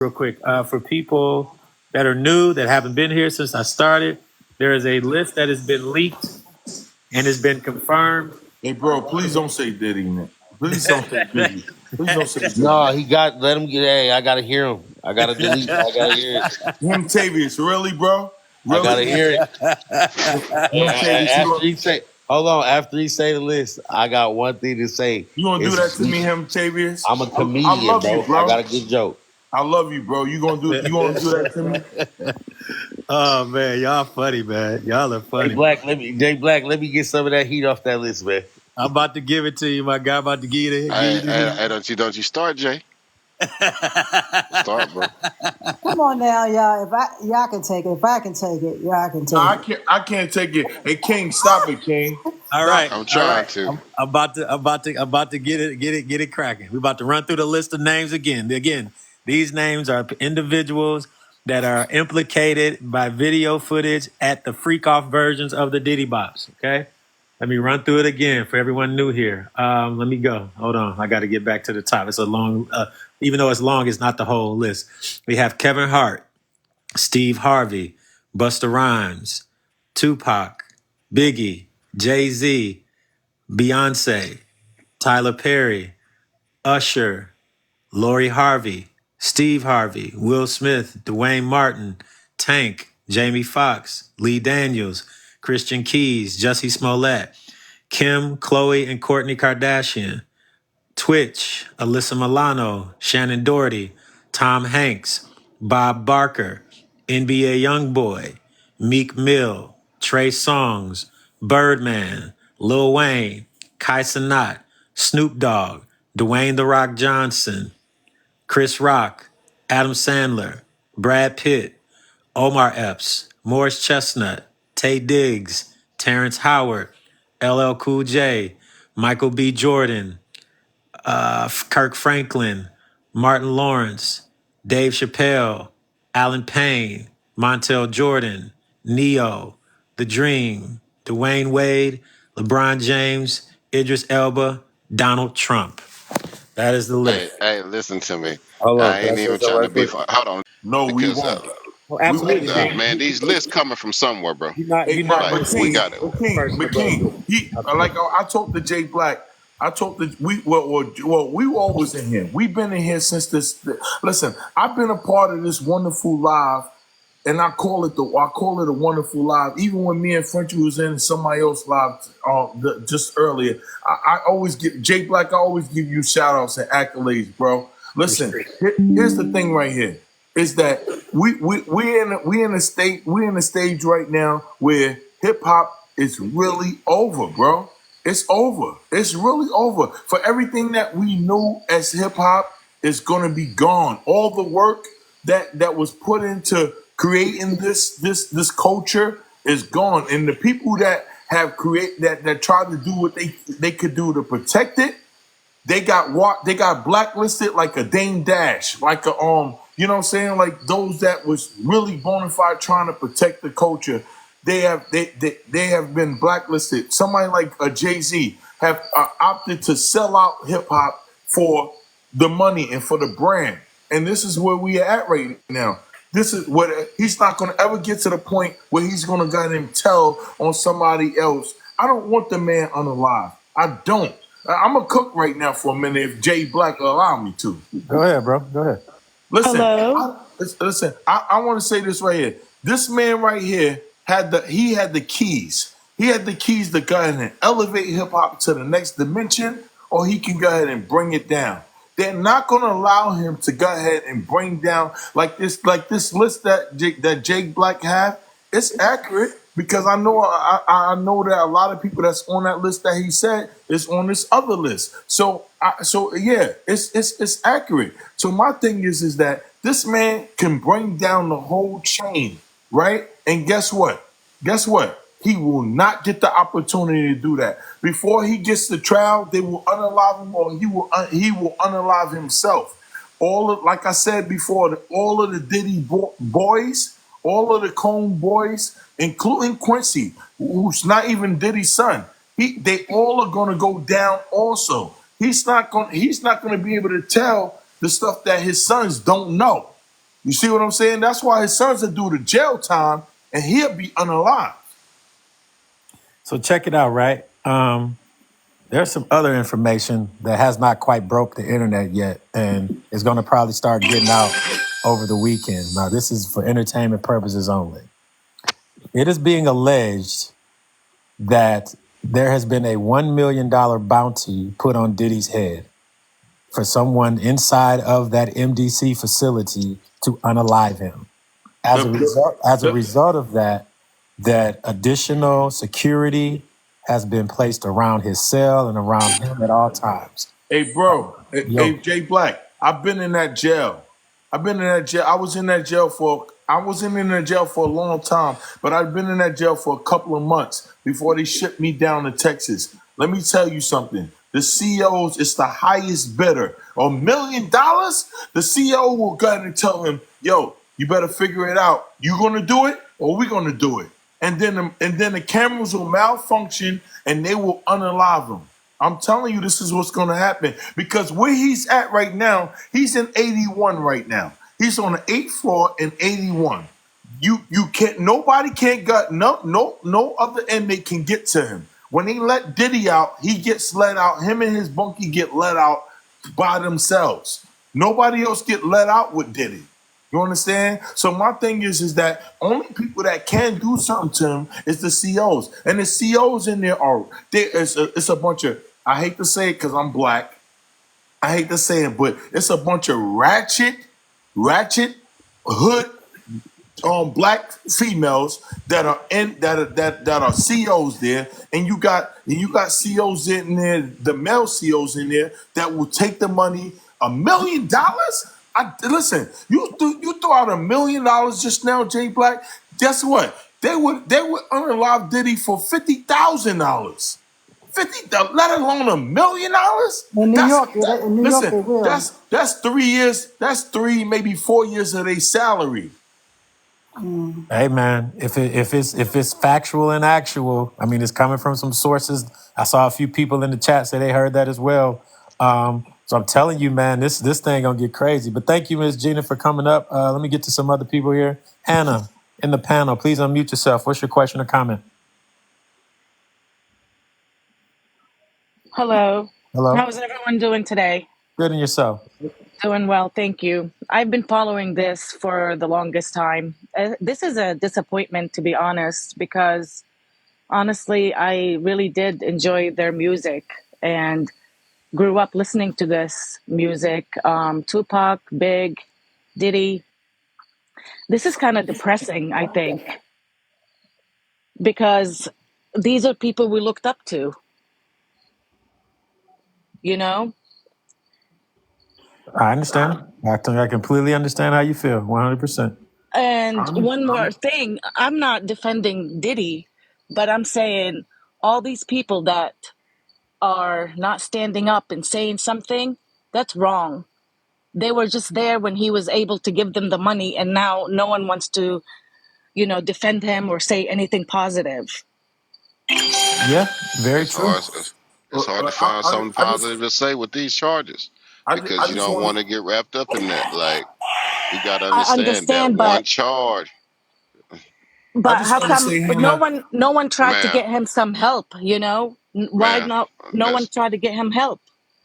real quick. For people that are new, that haven't been here since I started, there is a list that has been leaked and has been confirmed. Hey, bro, please don't say Diddy, man. Please don't say Diddy. Please don't say Diddy. No, he got. Let him get. Hey, I gotta hear him. I gotta delete. I gotta hear it. Him, Tavius, really, bro? I gotta Really? hear it. Him, Tavius, you After he say, hold on. After he say the list, I got one thing to say. gonna do that to me, him, Tavius? I'm a I comedian, love bro. you, bro. I got a good joke. I love you, bro. You gonna do that to me? Oh man, y'all funny, man. Y'all are funny. Jay Black, let me get some of that heat off that list, man. I'm about to give it to you, my guy. I'm about to give you the Hey, don't you start, Jay? Start, bro. Come on now, y'all. Y'all can take it. If I can take it, y'all can take it. I can't take it. Hey, King, stop it, King. All right, I'm trying to. I'm about to get it cracking. We're about to run through the list of names again. Again, these names are individuals that are implicated by video footage at the freak off versions of the Diddy Bops. Okay, let me run through it again for everyone new here. Let me go. Hold on, I got to get back to the top. It's a long, even though it's long, it's not the whole list. We have Kevin Hart, Steve Harvey, Busta Rhymes, Tupac, Biggie, Jay-Z, Beyonce, Tyler Perry, Usher, Lori Harvey, Steve Harvey, Will Smith, Dwayne Martin, Tank, Jamie Foxx, Lee Daniels, Christian Keys, Jussie Smollett, Kim, Khloe, and Kourtney Kardashian, Twitch, Alyssa Milano, Shannon Doherty, Tom Hanks, Bob Barker, NBA Youngboy, Meek Mill, Trey Songz, Birdman, Lil Wayne, Kai Cenat, Snoop Dogg, Dwayne The Rock Johnson, Chris Rock, Adam Sandler, Brad Pitt, Omar Epps, Morris Chestnut, Tay Diggs, Terrence Howard, LL Cool J, Michael B. Jordan, Kirk Franklin, Martin Lawrence, Dave Chappelle, Alan Payne, Montel Jordan, Neo, The Dream, Dwayne Wade, LeBron James, Idris Elba, Donald Trump. That is the list. Hey, listen to me. Hold on. I Can I ain't say even something trying to right be. quick? Hold on, No, we because won't. Well, We absolutely, won't. King. man, these lists coming from somewhere, bro. Hey, You're not Like but listening we King, got it. but King, he like I talked to Jay Black. I talked to we always in here. We've been in here since this. Listen, I've been a part of this wonderful live, and I call it a wonderful live. Even when me and Frenchie was in somebody else live just earlier, I always give Jay Black. I always give you shout outs and accolades, bro. Listen, here's the thing right here. Is that we in a stage right now where hip hop is really over, bro. It's over. It's really over. For everything that we knew as hip hop is gonna be gone. All the work that was put into creating this culture is gone. And the people that have that tried to do what they could do to protect it, they got blacklisted like a Dame Dash, like a you know what I'm saying, like those that was really bona fide trying to protect the culture. They have been blacklisted. Somebody like a Jay-Z have opted to sell out hip hop for the money and for the brand. And this is where we are at right now. This is what he's not going to ever get to the point where he's going to go ahead and tell on somebody else. I don't want the man unalive. I don't. I'm a cook right now for a minute if Jay Black will allow me to. Go ahead, bro. Go ahead. Listen, Hello. listen. I want to say this right here. This man right here had the keys. He had the keys to go ahead and elevate hip hop to the next dimension, or he can go ahead and bring it down. They're not going to allow him to go ahead and bring down like this list that Jake Black had. It's accurate because I know that a lot of people that's on that list that he said is on this other list. So yeah, it's accurate. So my thing is that this man can bring down the whole chain, right? And guess what? Guess what? He will not get the opportunity to do that. Before he gets to trial, they will unalive him, or he will unalive himself. Like I said before, all of the Diddy boys, all of the Cone boys, including Quincy, who's not even Diddy's son, they all are gonna go down also. He's not gonna be able to tell the stuff that his sons don't know. You see what I'm saying? That's why his sons will do the jail time and he'll be unalive. So check it out, right? There's some other information that has not quite broke the internet yet, and is going to probably start getting out over the weekend. Now, this is for entertainment purposes only. It is being alleged that there has been a $1 million bounty put on Diddy's head for someone inside of that MDC facility to unalive him. As a result of that, that additional security has been placed around his cell and around him at all times. Hey, bro. Yo. Hey, Jay Black. I've been in that jail. I was in that jail for a long time, but I've been in that jail for a couple of months before they shipped me down to Texas. Let me tell you something. The CEOs is the highest bidder. $1 million, the CEO will go ahead and tell him, yo, you better figure it out. You gonna do it or we gonna do it? And then the cameras will malfunction and they will unalive him. I'm telling you, this is what's going to happen because where he's at right now, he's in 81 right now. He's on the 8th floor in 81. You can't. Nobody can't get no other inmate can get to him. When they let Diddy out, he gets let out. Him and his bunkie get let out by themselves. Nobody else get let out with Diddy. You understand? So my thing is that only people that can do something to him is the COs, and the COs in there are it's a bunch of. I hate to say it because I'm black. I hate to say it, but it's a bunch of ratchet, hood, black females that are COs there, and you got COs in there, the male COs in there that will take the money. $1 million? Listen, you threw out $1 million just now, Jay Black. Guess what? They would unalive Diddy for $50,000. Let alone $1 million. In New York, they will. That's 3 years. That's 3, maybe 4 years of their salary. Hey man, if it's factual and actual, I mean, it's coming from some sources. I saw a few people in the chat say they heard that as well. So I'm telling you, man, this thing gonna get crazy. But thank you, Miss Gina, for coming up. Let me get to some other people here. Hannah in the panel, please unmute yourself. What's your question or comment? Hello. Hello. How's everyone doing today? Good, and yourself? Doing well, thank you. I've been following this for the longest time. This is a disappointment, to be honest, because honestly, I really did enjoy their music and grew up listening to this music. Tupac, Big, Diddy. This is kind of depressing, I think, because these are people we looked up to, you know? I understand. I completely understand how you feel. 100%. And one more thing, I'm not defending Diddy, but I'm saying all these people that are not standing up and saying something, that's wrong. They were just there when he was able to give them the money, and now no one wants to, defend him or say anything positive. Yeah, very It's true. hard. It's hard to find something positive to say with these charges because you don't want to get wrapped up in that. Like, you got to I understand that understand, one charge. but how come no one tried to Ma'am, get him some help, Why ma'am, not no one tried to get him help?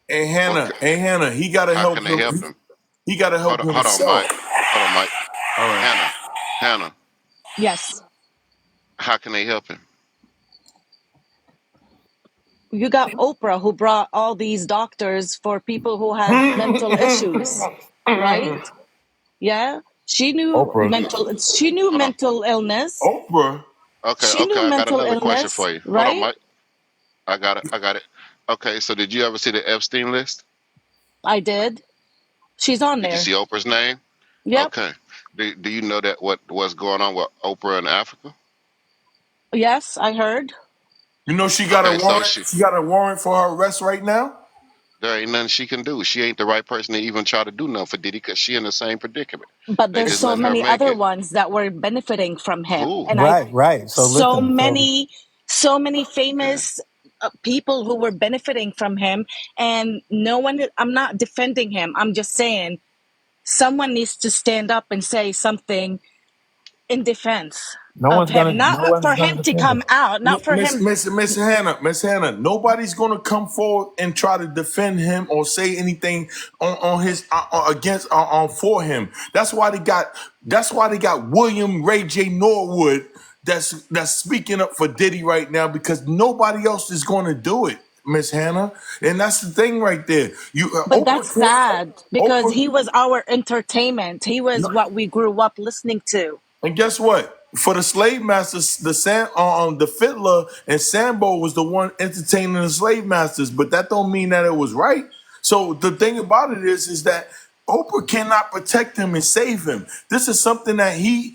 Hey Hannah, he gotta how help can they him. help him? He gotta help Hold on, himself. Mike. Hold on, Mike. All right. Hannah, Yes. how can they help him? You got Oprah, who brought all these doctors for people who had mental issues, right? Yeah, she knew Hold on. mental illness. Oprah. Okay, She knew I got mental another question illness, for you. Hold on, right? Mike. I got it. Okay, so did you ever see the Epstein list? I did. She's on Did you there. see Oprah's name? Yep. Okay. Do you know that what's going on with Oprah in Africa? Yes, I heard. You know she got a Okay, so warrant. She got a warrant for her arrest right now. there ain't nothing she can do. She ain't the right person to even try to do nothing for Diddy because she in the same predicament. But They there's just so letting her many make other it. ones that were benefiting from him, Who? and Right. So so listen. many famous people who were benefiting from him, and no one. I'm not defending him. I'm just saying someone needs to stand up and say something in defense No of one's him, gonna. not No one's for gonna him to defend come him. out, not for him. Miss Hannah, nobody's gonna come forward and try to defend him or say anything on his against for him. That's why they got. That's why they got William Ray J. Norwood that's speaking up for Diddy right now because nobody else is going to do it, Miss Hannah. And that's the thing right there. You But that's sad because Oprah. he was our entertainment. He was what we grew up listening to. And guess what? For the slave masters, the fiddler and Sambo was the one entertaining the slave masters, but that don't mean that it was right. So the thing about it is that Oprah cannot protect him and save him. This is something that he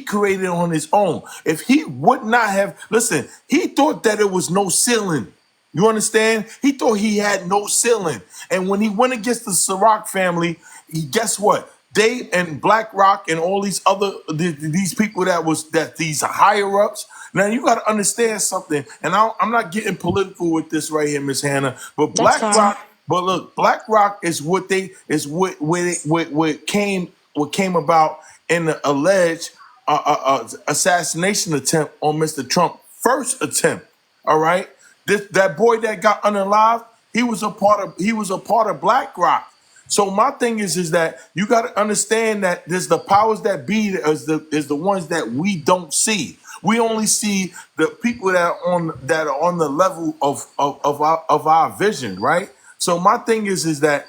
created on his own. If he would not have listen, he thought that it was no ceiling. You understand? He thought he had no ceiling. And when he went against the Ciroc family, guess what? They and BlackRock and all these these people that these higher ups. Now you got to understand something, and I'm not getting political with this right here, Miss Hannah. But That's fine. BlackRock is what came about in the alleged assassination attempt on Mr. Trump. First attempt. All right, that boy that got unalive, he was a part of BlackRock. So my thing is that you got to understand that there's the powers that be is the ones that we don't see. We only see the people that are on the level of our vision, right? So my thing is that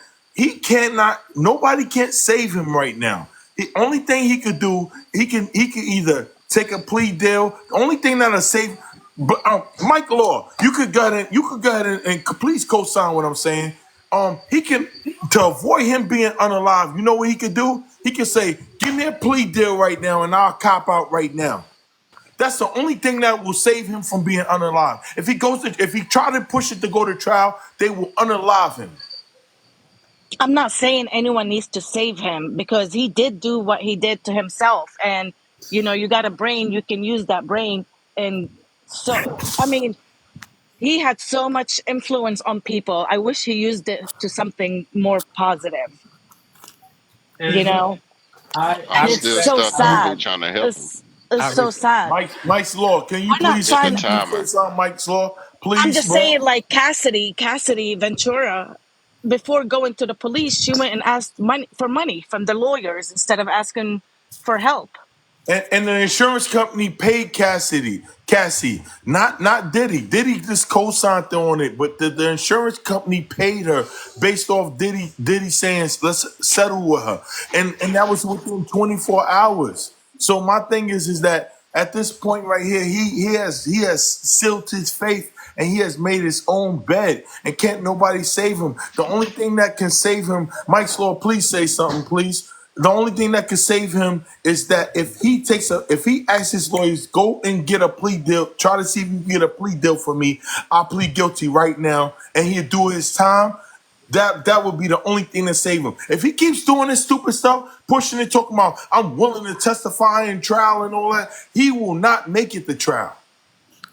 nobody can't save him right now. The only thing he could do, he can either take a plea deal. The only thing that'll save, but Mike Law, you could go ahead and please co-sign what I'm saying. He can, to avoid him being unalive, you know what he could do? He could say, give me a plea deal right now and I'll cop out right now. That's the only thing that will save him from being unalive. If he try to push it to go to trial, they will unalive him. I'm not saying anyone needs to save him because he did do what he did to himself. And, you got a brain, you can use that brain. And so, I mean, he had so much influence on people. I wish he used it to something more positive, Angela, I And I'm it's still so stuck on who sad. trying to help him. It's I so sad. Mike's Law, We're not Get the trying. say timer. something, Mike's Law? I'm Please, just bro. saying, like Cassidy Ventura, before going to the police, she went and asked money from the lawyers instead of asking for help. And the insurance company paid Cassie, not Diddy. Diddy just co-signed on it, but the insurance company paid her based off Diddy saying let's settle with her, and that was within 24 hours. So my thing is that at this point right here, he has sealed his faith and he has made his own bed, and can't nobody save him. The only thing that can save him, Mike's Law, please say something, please. The only thing that could save him is that if he asks his lawyers, go and get a plea deal, try to see if you can get a plea deal for me. I'll plead guilty right now, and he'll do his time. That would be the only thing to save him. If he keeps doing this stupid stuff, pushing it, talking about I'm willing to testify in trial and all that, he will not make it to trial.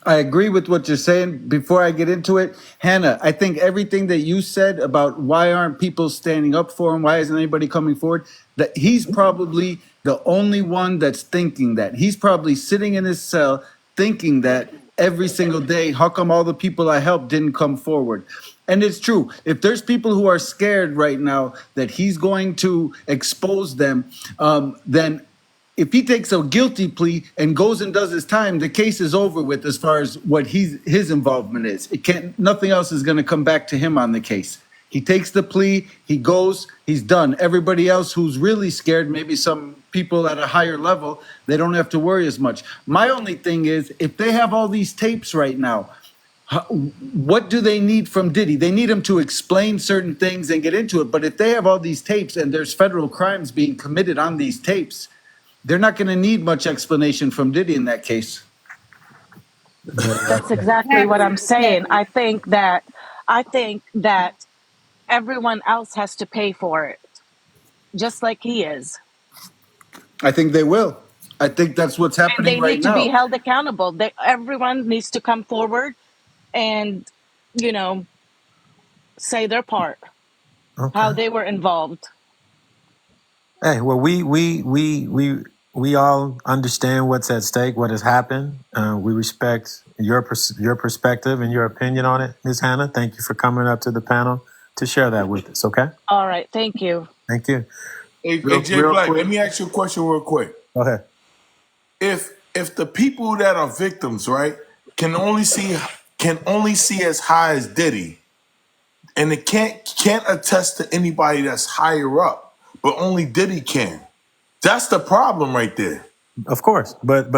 I agree with what you're saying. Before I get into it, Hannah, I think everything that you said about why aren't people standing up for him, why isn't anybody coming forward, that he's probably the only one that's thinking that. He's probably sitting in his cell thinking that every single day, how come all the people I helped didn't come forward? And it's true. If there's people who are scared right now that he's going to expose them, then if he takes a guilty plea and goes and does his time, the case is over with as far as what his involvement is. It can't. Nothing else is going to come back to him on the case. He takes the plea, he goes, he's done. Everybody else who's really scared, maybe some people at a higher level, they don't have to worry as much. My only thing is, if they have all these tapes right now, what do they need from Diddy? They need him to explain certain things and get into it. But if they have all these tapes and there's federal crimes being committed on these tapes, they're not going to need much explanation from Diddy in that case. That's exactly what I'm saying. I think that everyone else has to pay for it, just like he is. I think they will. I think that's what's And happening they right need to be now. held accountable. Everyone needs to come forward and, you know, say their part, how okay. they were involved. Hey, well, we all understand what's at stake, what has happened. We respect your perspective and your opinion on it, Ms. Hannah. Thank you for coming up to the panel to share that with us. Okay, All right, thank you. thank you. Hey, Real, Jay real Black, quick. let me ask you a question real quick. Go ahead. If the people that are victims, right, can only see as high as Diddy, and it can't attest to anybody that's higher up, but only Diddy can. That's the problem right there. Of course, but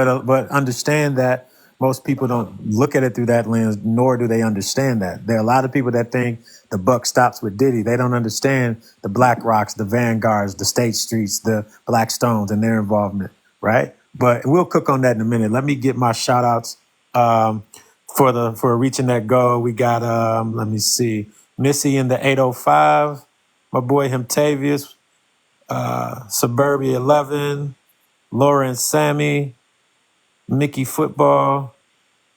understand that most people don't look at it through that lens, nor do they understand that. There are a lot of people that think the buck stops with Diddy. They don't understand the Black Rocks, the Vanguards, the State Streets, the Black Stones, and their involvement, right? But we'll cook on that in a minute. Let me get my shout outs for reaching that goal. We got let me see, Missy in the 805, my boy Himtavius, Suburbia 11, Laura and Sammy, Mickey Football,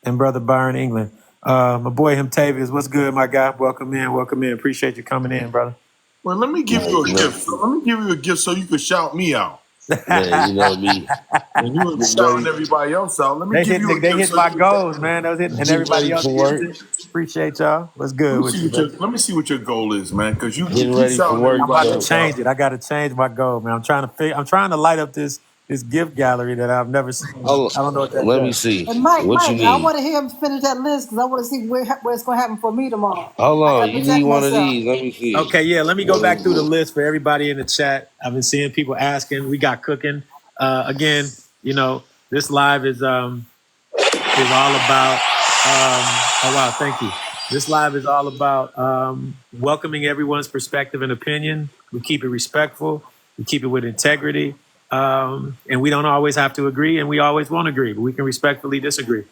and Brother Byron England. My boy Himtavius, what's good, my guy? Welcome in, welcome in. Appreciate you coming in, brother. Well, let me give Man, you a gift. Let me give you a gift so you can shout me out. you know me. And you were Getting shouting ready, everybody else out. Let me give you a They gift hit so you my can shout goals, me out. man. Those hit, and getting everybody ready else for gets work. it. Appreciate y'all. What's good with you, man? Let me see what your goal is, man, because you Getting keep ready for shouting work. I'm about everybody to else So out. change it. I got to change my goal, man. I'm trying to light up this gift gallery that I've never seen. I don't know what that let me does. see. And Mike, What you I need? want to hear him finish that list because I want to see where it's going to happen for me tomorrow. Hold I got on. to You need protect one of myself. these. Let me see. Okay, yeah. Let me go What back is through the it? list for everybody in the chat. I've been seeing people asking. We got cooking. Again, this live is all about. Oh wow, thank you. This live is all about welcoming everyone's perspective and opinion. We keep it respectful. We keep it with integrity, and we don't always have to agree, and we always won't agree, but we can respectfully disagree.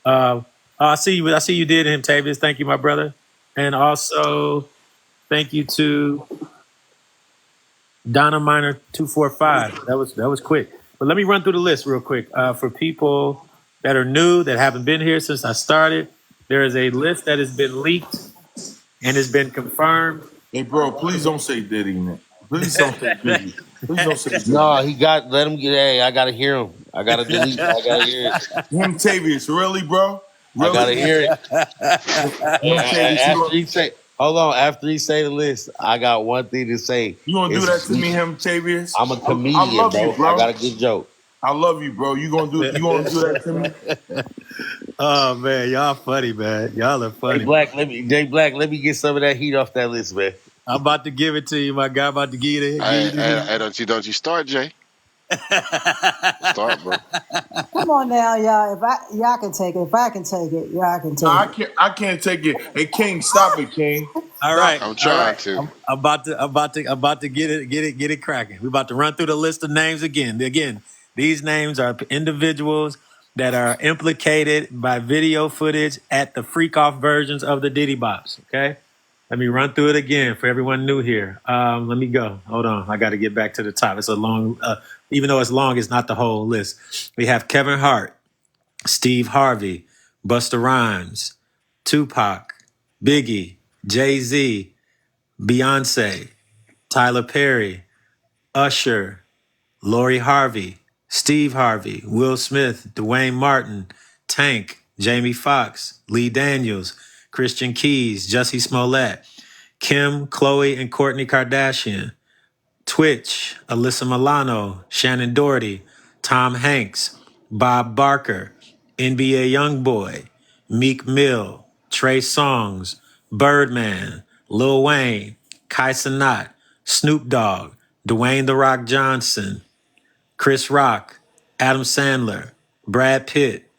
I see you. I see you did him, Tavius. Thank you, my brother, and also thank you to Donna Miner 245. That was quick. But let me run through the list real quick. For people that are new, that haven't been here since I started, there is a list that has been leaked and has been confirmed. Hey, bro, please don't say Diddy, man. Please don't say Diddy. Please don't say Diddy. No, he got. Let him get. Hey, I gotta hear him. I gotta delete. I gotta hear it. Him Tavius, really, bro? I gotta Really? hear it. Him Tavius, After he say, hold on. After he say the list, I got one thing to say. you gonna do that It's to me, him Tavius? I'm a I comedian, love you, bro. I bro. got a good joke. I love you, bro. You gonna do that to me? Oh man, y'all funny, man. Y'all are Jay funny. Black, let me get some of that heat off that list, man. I'm about to give it to you, my guy. I'm about to give you Hey, the hey, heat. hey, don't you start, Jay? Start, bro. Come on now, y'all. Y'all can take it. If I can take it, y'all can No, take it. I can't take it. Hey, King, stop it, King. All Stop right, it. I'm all trying right. to. I'm about to get it cracking. We're about to run through the list of names again. Again, these names are individuals that are implicated by video footage at the freak off versions of the Diddy Bops. Okay, let me run through it again for everyone new here. Let me go. Hold on, I got to get back to the top. It's a long, even though it's long, it's not the whole list. We have Kevin Hart, Steve Harvey, Busta Rhymes, Tupac, Biggie, Jay-Z, Beyonce, Tyler Perry, Usher, Lori Harvey, Steve Harvey, Will Smith, Dwayne Martin, Tank, Jamie Foxx, Lee Daniels, Christian Keys, Jussie Smollett, Kim, Khloe, and Kourtney Kardashian, Twitch, Alyssa Milano, Shannon Doherty, Tom Hanks, Bob Barker, NBA Youngboy, Meek Mill, Trey Songz, Birdman, Lil Wayne, Kai Cenat, Snoop Dogg, Dwayne The Rock Johnson, Chris Rock, Adam Sandler, Brad Pitt,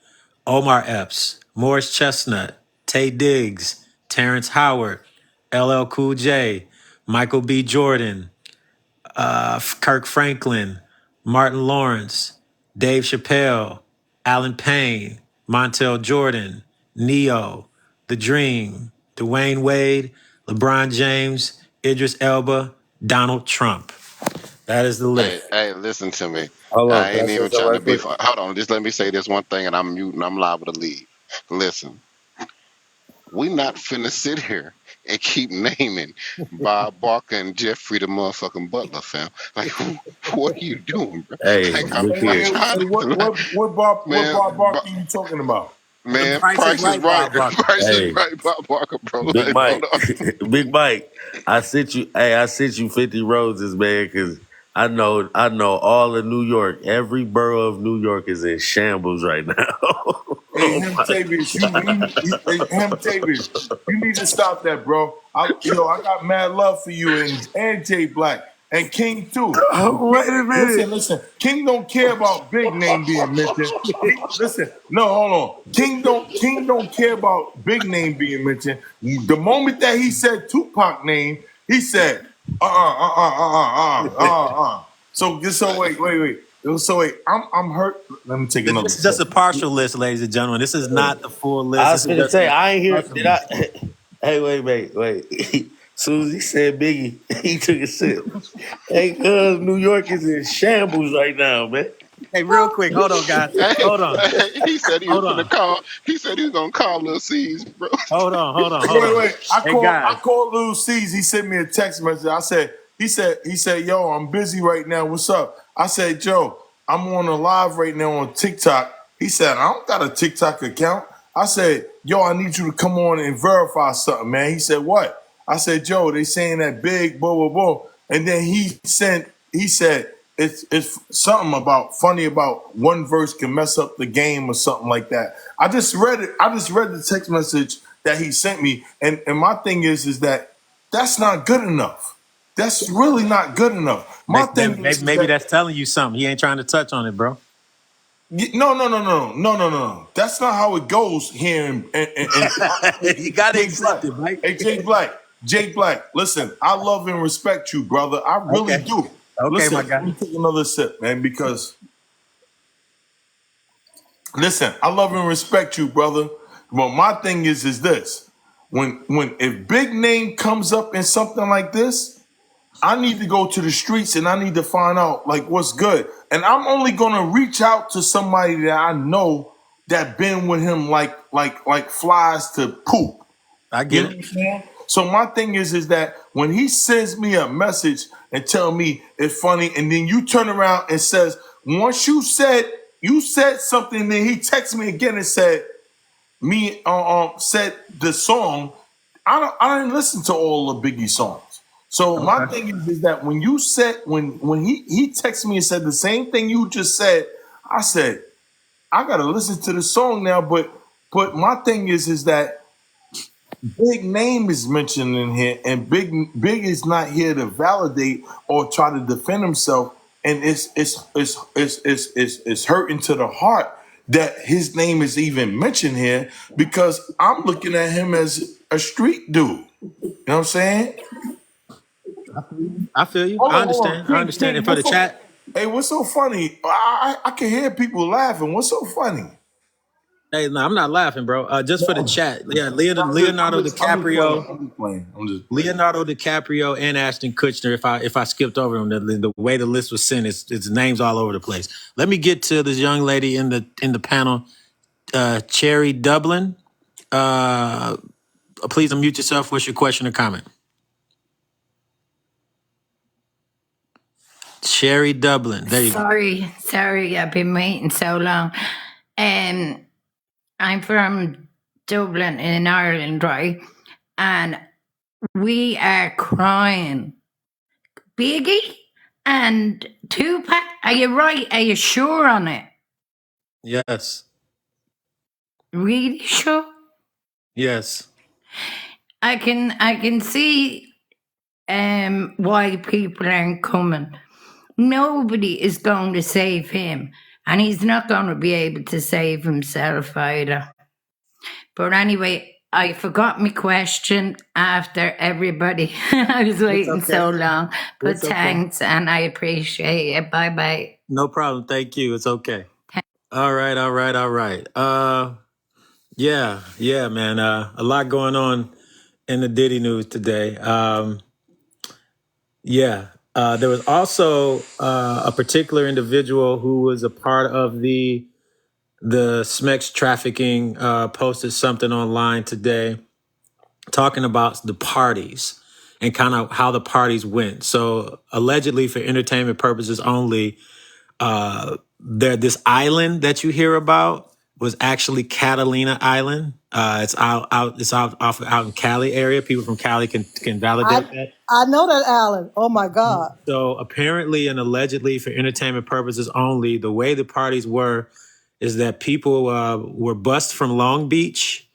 Omar Epps, Morris Chestnut, Tay Diggs, Terrence Howard, LL Cool J, Michael B. Jordan, Kirk Franklin, Martin Lawrence, Dave Chappelle, Alan Payne, Montel Jordan, Neo, The Dream, Dwayne Wade, LeBron James, Idris Elba, Donald Trump. That is the Hey, list. hey, listen to me. Hold on. I Can I ain't say even something trying to right be. quick? Hold on, just let me say this one thing, and I'm muting. I'm liable to leave. Listen, We not finna sit here and keep naming Bob Barker and Jeffrey the motherfucking Butler, fam. Like, what are you doing, bro? Hey, Like, look I'm here. trying Hey, to, like, what man, Bob Barker you talking about? The man, Price is Price is Right, right. Bob Barker. Price is Hey, right, Bob Barker, bro. Big Like, hold Mike, on. Big Mike, I sent you. Hey, I sent you 50 roses, man, because I know all of New York. Every borough of New York is in shambles right now. Hey, Oh him my Tavius, hey, him Tavius, you need to stop that, bro. I got mad love for you and Jay Black and King too. But God. Wait King, a minute. listen. King don't care about big name being mentioned. Listen, no, hold on. King don't care about big name being mentioned. The moment that he said Tupac name, he said So wait. So wait, I'm hurt. Let me take another This is just sip. a partial list, ladies and gentlemen. This is not the full list. I This was is gonna just say a I ain't hear. partial Did list. I? Hey, wait. Soon as he said Biggie, he took a sip. Hey, cuz New York is in shambles right now, man. Hey, real quick, hold on, guys. Hey, Hold on. he said he was Hold finna on. call. He said he was gonna call Lil C's, bro. Hold on. Wait. I Hey, called. I guys. called Lil C's. He sent me a text message. He said, yo, I'm busy right now. What's up? I said, Joe, I'm on a live right now on TikTok. He said, I don't got a TikTok account. I said, yo, I need you to come on and verify something, man. He said, what? I said, Joe, they saying that big, blah, blah, blah. And then he said, it's something about funny about one verse can mess up the game or something like that. I just read it. I just read the text message that he sent me, and my thing is that that's not good enough. That's really not good enough. My thing is Maybe that that's telling you something. He ain't trying to touch on it, bro. no. That's not how it goes here. You got to Jay Black. accept it, Mike. Hey, Jay Black. Listen, I love and respect you, brother. I really Okay. do. Okay, Listen, my let guy. me take another sip, man, because listen, I love and respect you, brother. But my thing is this: when if big name comes up in something like this, I need to go to the streets and I need to find out like what's good. And I'm only gonna reach out to somebody that I know that been with him like flies to poop. I You get know it. what I'm saying? So my thing is that when he sends me a message and tell me it's funny, and then you turn around and says, once you said something, then he texts me again and said, said the song. I didn't listen to all the Biggie songs. So my Okay. thing is that when you said when he texted me and said the same thing you just said, I said I gotta listen to the song now. But my thing is that Big name is mentioned in here, and Big is not here to validate or try to defend himself. And it's hurting to the heart that his name is even mentioned here because I'm looking at him as a street dude. You know what I'm saying? I feel you. Hold on. I understand. King, And for the chat, hey, what's so funny? I can hear people laughing. What's so funny? hey, no, I'm not laughing, bro. Just for the No, chat. Yeah, I'm Leonardo just playing. DiCaprio. I'm just playing. I'm just playing. Leonardo DiCaprio and Ashton Kutcher. If I skipped over them, the way the list was sent, it's names all over the place. Let me get to this young lady in the panel, Cherry Dublin. Uh, please unmute yourself. What's your question or comment? Cherry Dublin. There you go. Sorry, I've been waiting so long. I'm from Dublin in Ireland, right? And we are crying. Biggie and Tupac, are you right? Are you sure on it? Yes. Really sure? Yes. I can see why people aren't coming. Nobody is going to save him, and he's not going to be able to save himself either. But anyway, I forgot my question after everybody. I was It's waiting okay. so long. But It's okay. thanks, and I appreciate it. Bye bye. No problem. Thank you. It's okay. All right. Yeah, man. A lot going on in the Diddy news today. There was also a particular individual who was a part of the Smex trafficking, posted something online today. talking about the parties and kind of how the parties went. So allegedly for entertainment purposes only, this island that you hear about was actually Catalina Island. It's out in Cali area. People from Cali can I validate that. I know that, Alan. Oh my God. So apparently and allegedly for entertainment purposes only, the way the parties were is that people were bussed from Long Beach,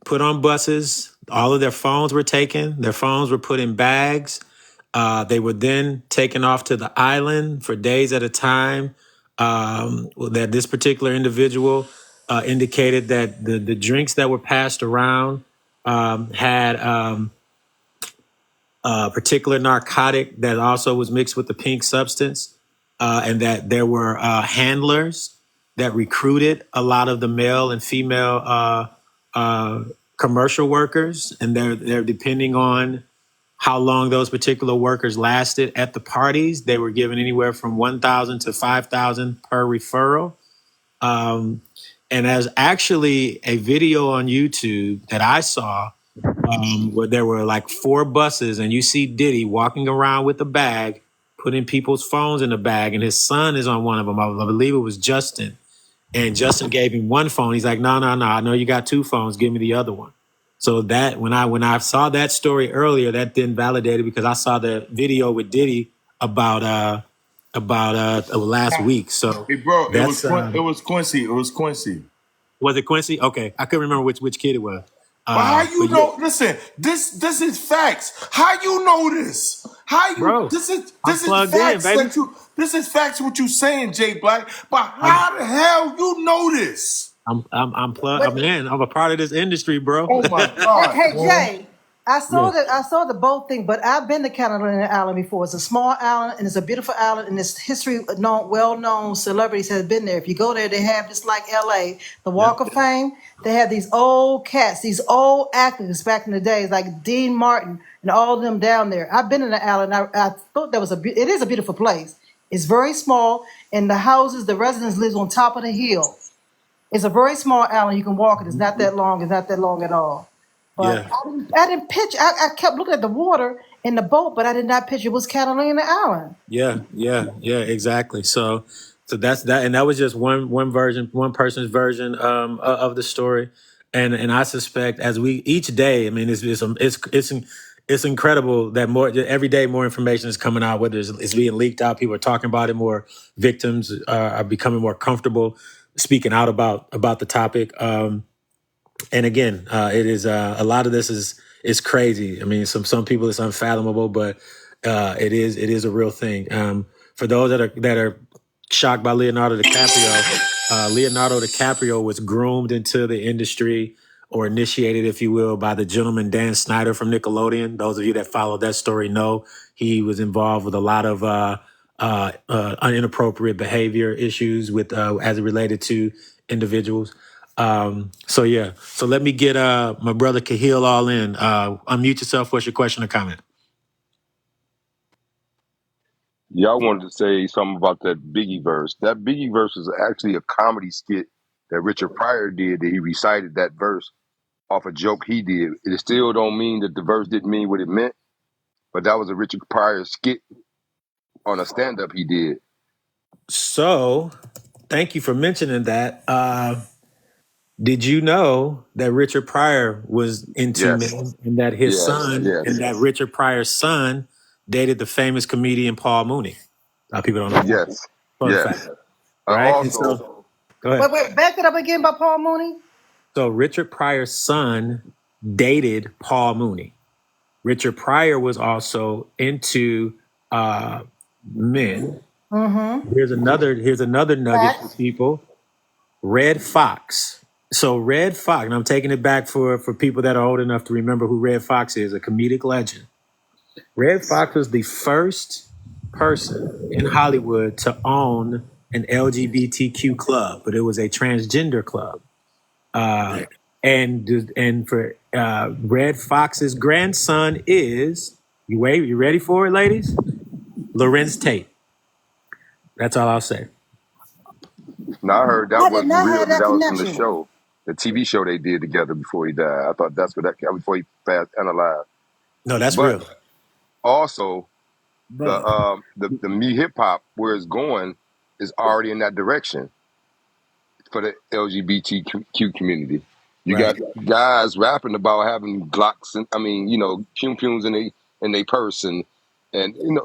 put on buses. All of their phones were taken. Their phones were put in bags. They were then taken off to the island for days at a time. That this particular individual indicated that the drinks that were passed around had a particular narcotic that also was mixed with the pink substance, and that there were handlers that recruited a lot of the male and female commercial workers, and they're depending on how long those particular workers lasted at the parties. They were given anywhere from 1,000 to 5,000 per referral. And there's actually a video on YouTube that I saw where there were like 4 buses, and you see Diddy walking around with a bag, putting people's phones in the bag, and his son is on one of them. I believe it was Justin. And Justin gave him one phone. He's like, no, I know you got 2 phones. Give me the other one. So that when I saw that story earlier, that didn't validate it because I saw the video with Diddy about last week. So Hey, bro, it that's was Quincy. It was Quincy. was it Quincy? Okay, I couldn't remember which kid it was. But how you but know? Listen, this is facts. How you know this? How you? Bro, this is plugged facts in, baby. that you. This is facts what you saying, Jay Black. But how the hell you know this? I'm plugged. I'm a part of this industry, bro. Oh my God! Hey, man. Jay, I saw the boat thing, but I've been to Catalina Island before. It's a small island and it's a beautiful island, and it's history well-known celebrities have been there. If you go there, they have just like LA, the Walk of Fame. They have these old cats, these old actors back in the days, like Dean Martin and all of them down there. I've been in the island. I thought that was it is a beautiful place. It's very small, and the houses, the residents live on top of the hill. It's a very small island. You can walk it. It's not that long. It's not that long at all. But Yeah. I didn't picture. I kept looking at the water in the boat, but I did not picture it was Catalina Island. Yeah, exactly. So that's that, and that was just one version, one person's version of the story, and I suspect as we each day, I mean, it's incredible that every day more information is coming out, whether it's being leaked out, people are talking about it more, victims are becoming more comfortable speaking out about the topic. And again, it is a lot of this is crazy. I mean, some people it's unfathomable, but it is a real thing. For those that are shocked by Leonardo DiCaprio was groomed into the industry or initiated, if you will, by the gentleman Dan Snyder from Nickelodeon. Those of you that followed that story know he was involved with a lot of inappropriate behavior issues with as it related to individuals. So let me get my brother Kahil all in. Unmute yourself. What's your question or comment? Yeah, I wanted to say something about that Biggie verse. That Biggie verse was actually a comedy skit that Richard Pryor did, that he recited that verse off a joke he did. It still don't mean that the verse didn't mean what it meant, but that was a Richard Pryor skit on a stand-up he did. So thank you for mentioning that. Did you know that Richard Pryor was into men and that his son and that Richard Pryor's son dated the famous comedian Paul Mooney? People don't know. Yes. Fun fact, right? Also, and so, go ahead. Wait, back it up again by Paul Mooney. So Richard Pryor's son dated Paul Mooney. Richard Pryor was also into men. Mm-hmm. Here's another nugget for people. Red Fox. So Red Fox, and I'm taking it back for people that are old enough to remember who Red Fox is, a comedic legend. Red Fox was the first person in Hollywood to own an LGBTQ club, but it was a transgender club. And for Red Fox's grandson is, you ready for it, ladies? Lorenz Tate. That's all I'll say. Now I heard that was real. That was from the show. the TV show they did together before he died. I thought that's what that before he passed unalive. No, that's But real. also Brother. the me hip hop where it's going is already in that direction for the LGBTQ community. You got Right. guys rapping about having Glocks and pum pums in they purse and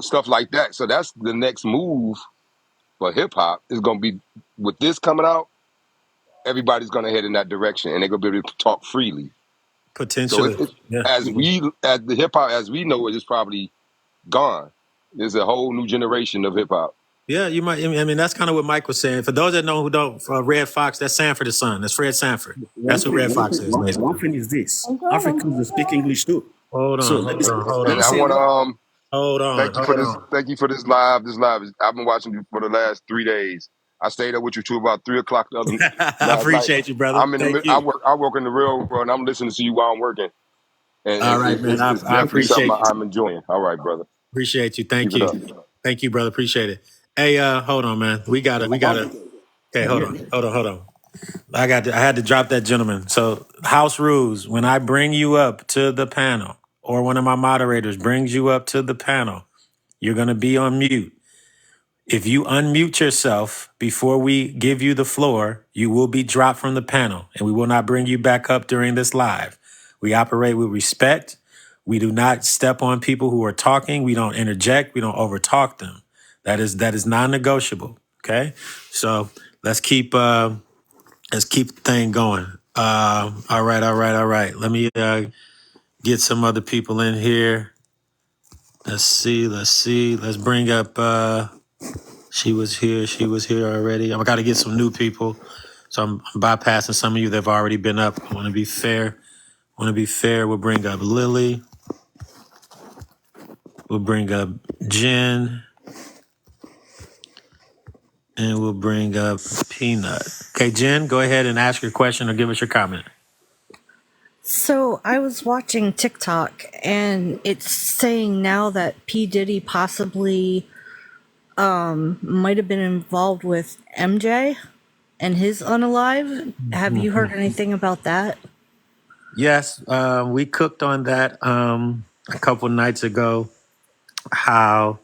stuff like that. So that's the next move for hip hop is going to be with this coming out. Everybody's going to head in that direction, and they're going to be able to talk freely. So Potentially. Yeah. as the hip hop as we know it is probably gone. There's a whole new generation of hip hop. Yeah, you might. I mean, that's kind of what Mike was saying. For those that know who don't, Red Fox, that's Sanford the son. That's Fred Sanford. That's who Red Fox is. One thing is this: Africans speak English too. Hold on, So let me hold And I say want to hold thank you on, for hold this. on. Thank you for this live. This live I've been watching you for the last 3 days. I stayed up with you till about 3 o'clock I last night. appreciate you, brother. I'm in the Thank I you. work in the real world, and I'm listening to you while I'm working. And All right, man. it's I definitely something appreciate you. I'm enjoying. All right, brother. Appreciate you. Keep Thank it you. up. Thank you, brother. Appreciate it. Hey, hold on, man. We gotta. Okay, hold on. I had to drop that gentleman. So, house rules. When I bring you up to the panel, or one of my moderators brings you up to the panel, you're gonna be on mute. If you unmute yourself before we give you the floor, you will be dropped from the panel, and we will not bring you back up during this live. We operate with respect. We do not step on people who are talking. We don't interject. We don't overtalk them. That is non-negotiable. Okay, so let's keep the thing going. All right. Let me get some other people in here. Let's see. Let's bring up. She was here already. I got to get some new people, so I'm bypassing some of you that have already been up. I want to be fair. We'll bring up Lily. We'll bring up Jen. And we'll bring up Peanut. Okay, Jen, go ahead and ask your question or give us your comment. So I was watching TikTok and it's saying now that P. Diddy possibly might have been involved with MJ and his unalive. Have you heard anything about that? Yes, we cooked on that a couple nights ago, how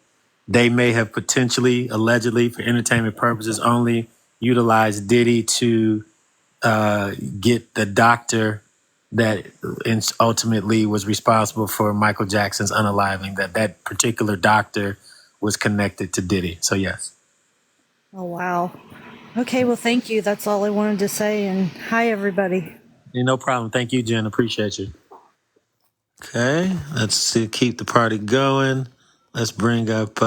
they may have potentially, allegedly, for entertainment purposes only, utilized Diddy to get the doctor that ultimately was responsible for Michael Jackson's unaliving, that particular doctor was connected to Diddy. So, yes. Oh, wow. Okay, well, thank you. That's all I wanted to say. And hi, everybody. No problem. Thank you, Jen. Appreciate you. Okay, let's see, keep the party going. Let's bring up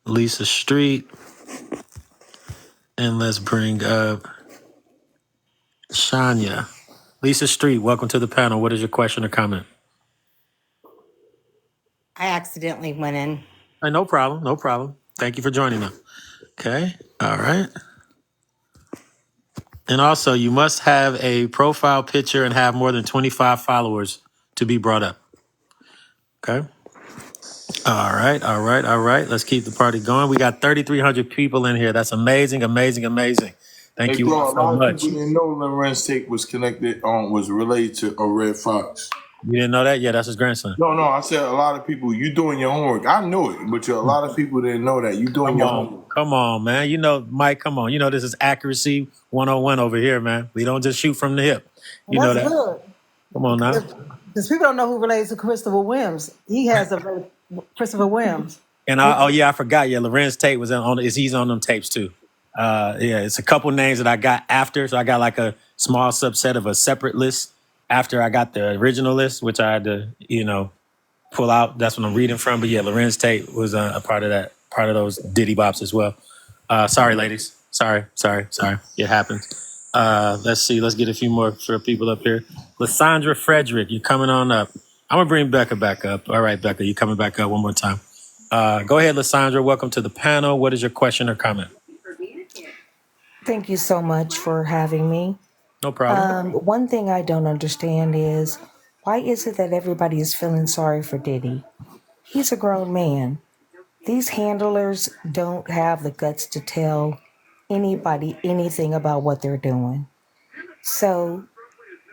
Lisa Street. And let's bring up Shania. Lisa Street, welcome to the panel. What is your question or comment? I accidentally went in. No problem. Thank you for joining us. Okay, all right. And also, you must have a profile picture and have more than 25 followers to be brought up. Okay. All right. Let's keep the party going. We got 3,300 people in here. That's amazing. Thank Hey, you all bro, a so lot of much. people didn't know Lorenz Tate was was related to a Red Fox. You didn't know that? Yeah, that's his grandson. No, I said a lot of people, you doing your homework. I knew it, but a lot of people didn't know that. You doing your homework. Come on, man. You know, Mike, come on. You know, this is accuracy 101 over here, man. We don't just shoot from the hip. You know that? Good. Come on now. Because people don't know who relates to Christopher Williams. He has a Christopher Williams. And I forgot. Yeah, Lorenz Tate he's on them tapes too. Yeah, it's a couple names that I got after. So I got like a small subset of a separate list after I got the original list, which I had to, pull out. That's what I'm reading from. But yeah, Lorenz Tate was a part of that, part of those Diddy bops as well. Sorry, ladies. Sorry. It happens. Let's see. Let's get a few more people up here. Lysandra Frederick, you're coming on up. I'm going to bring Becca back up. All right, Becca, you're coming back up one more time. Go ahead, Lysandra. Welcome to the panel. What is your question or comment? Thank you so much for having me. No problem. One thing I don't understand is why is it that everybody is feeling sorry for Diddy? He's a grown man. These handlers don't have the guts to tell anybody anything about what they're doing. So,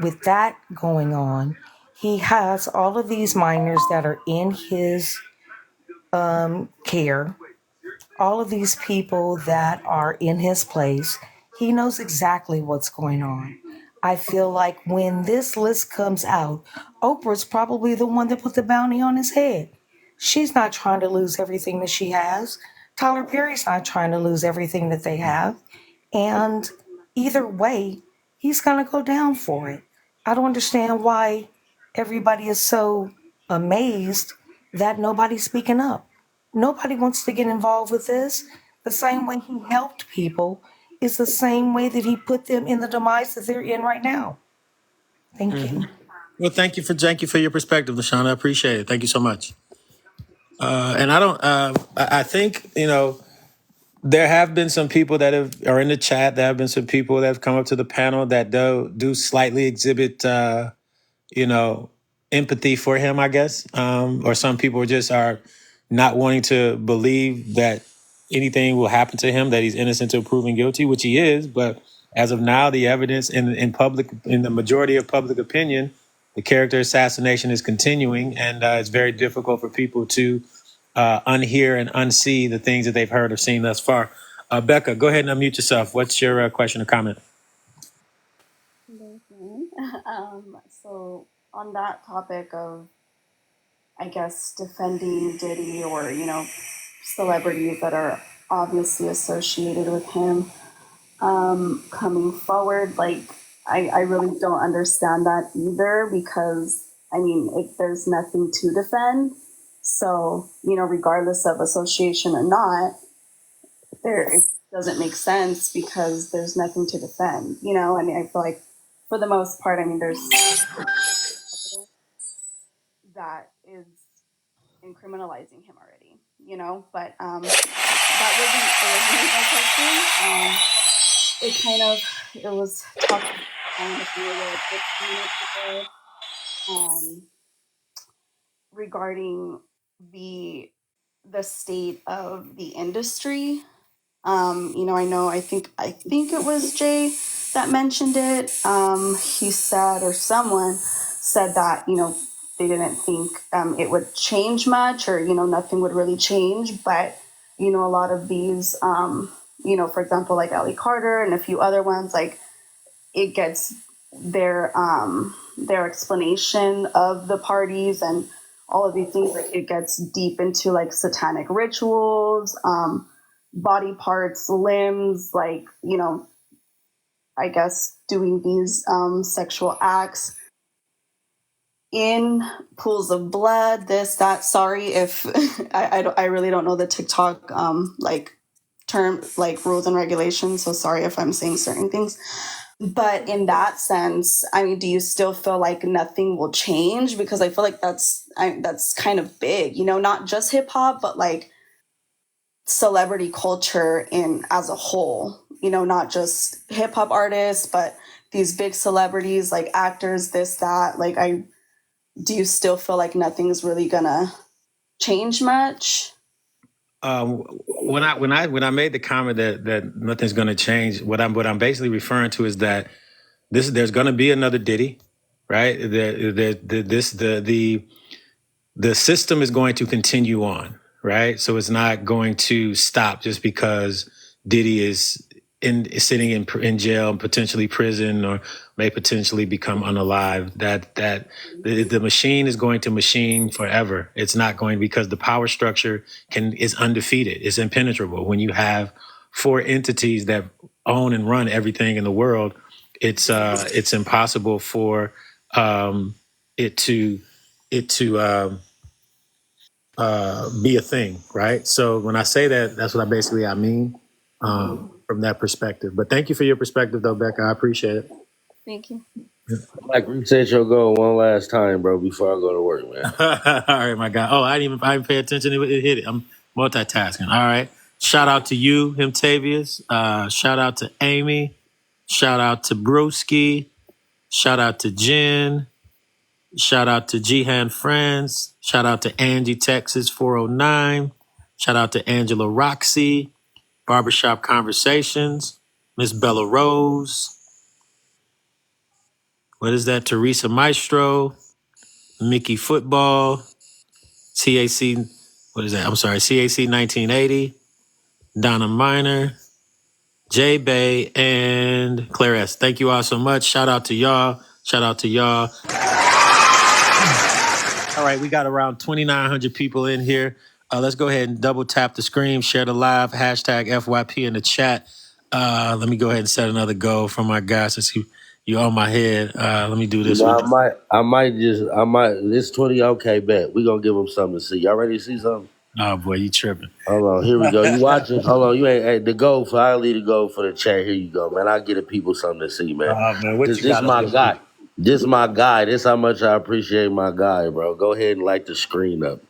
with that going on, he has all of these minors that are in his care, all of these people that are in his place. He knows exactly what's going on. I feel like when this list comes out, Oprah's probably the one that put the bounty on his head. She's not trying to lose everything that she has. Tyler Perry's not trying to lose everything that they have. And either way, he's going to go down for it. I don't understand why everybody is so amazed that nobody's speaking up. Nobody wants to get involved with this. The same way he helped people is the same way that he put them in the demise that they're in right now. Thank you. Well, thank you for your perspective, LaShawn. I appreciate it. Thank you so much. And I don't. I think there have been some people that are in the chat. There have been some people that have come up to the panel that do slightly exhibit, empathy for him, I guess. Or some people just are not wanting to believe that anything will happen to him, that he's innocent until proven guilty, which he is. But as of now, the evidence in the majority of public opinion, the character assassination is continuing, and it's very difficult for people to unhear and unsee the things that they've heard or seen thus far. Becca, go ahead and unmute yourself. What's your question or comment? So on that topic of, I guess, defending Diddy or, celebrities that are obviously associated with him coming forward, like, I really don't understand that either because, there's nothing to defend. So, regardless of association or not, it doesn't make sense because there's nothing to defend, I feel like for the most part, there's evidence that is criminalizing him already, but that wasn't originally my question. It was talked about a few minutes ago, regarding the state of the industry. I think it was Jay that mentioned it. He said, or someone said that, they didn't think it would change much or, nothing would really change. But, a lot of these, for example, like Ellie Carter and a few other ones, like it gets their explanation of the parties and all of these things, like it gets deep into like satanic rituals, body parts, limbs, like, I guess doing these sexual acts in pools of blood, this, that. Sorry if I really don't know the TikTok like term, like rules and regulations. So sorry if I'm saying certain things. But in that sense, do you still feel like nothing will change? Because I feel like that's kind of big, not just hip hop, but like celebrity culture as a whole, not just hip hop artists, but these big celebrities like actors, this, that. Like, do you still feel like nothing's really gonna change much? When I made the comment that nothing's going to change, what I'm basically referring to is that there's going to be another Diddy, right? The system is going to continue on, right? So it's not going to stop just because Diddy is sitting in jail and potentially prison or may potentially become unalive. That the machine is going to machine forever. It's not going, because the power structure is undefeated. It's impenetrable. When you have four entities that own and run everything in the world, it's impossible for it to be a thing, right? So when I say that, that's what I mean from that perspective. But thank you for your perspective, though, Becca. I appreciate it. Thank you. Like, reset your goal one last time, bro, before I go to work, man. All right, my guy. Oh, I didn't pay attention. It hit it. I'm multitasking. All right. Shout out to you, Himtavius. Shout out to Amy. Shout out to Brewski. Shout out to Jen. Shout out to Jihan Friends. Shout out to Angie Texas 409. Shout out to Angela Roxy. Barbershop Conversations. Miss Bella Rose. What is that? Teresa Maestro, Mickey Football, CAC. What is that? I'm sorry, CAC 1980, Donna Miner, J Bay, and Claire S. Thank you all so much. Shout out to y'all. Shout out to y'all. All right, we got around 2,900 people in here. Let's go ahead and double tap the screen, share the live, hashtag FYP in the chat. Let me go ahead and set another goal for my guys since you on my head. Let me do this one. I might. This 20. Okay, bet we gonna give them something to see. Y'all ready to see something? Oh boy, you tripping. Hold on, here we go. You watching? Hold on, you ain't hey, the goal for. I'll leave the goal for the chat. Here you go, man. I'll get the people something to see, man. Man, what you This got? my guy. This my guy. This how much I appreciate my guy, bro. Go ahead and light the screen up.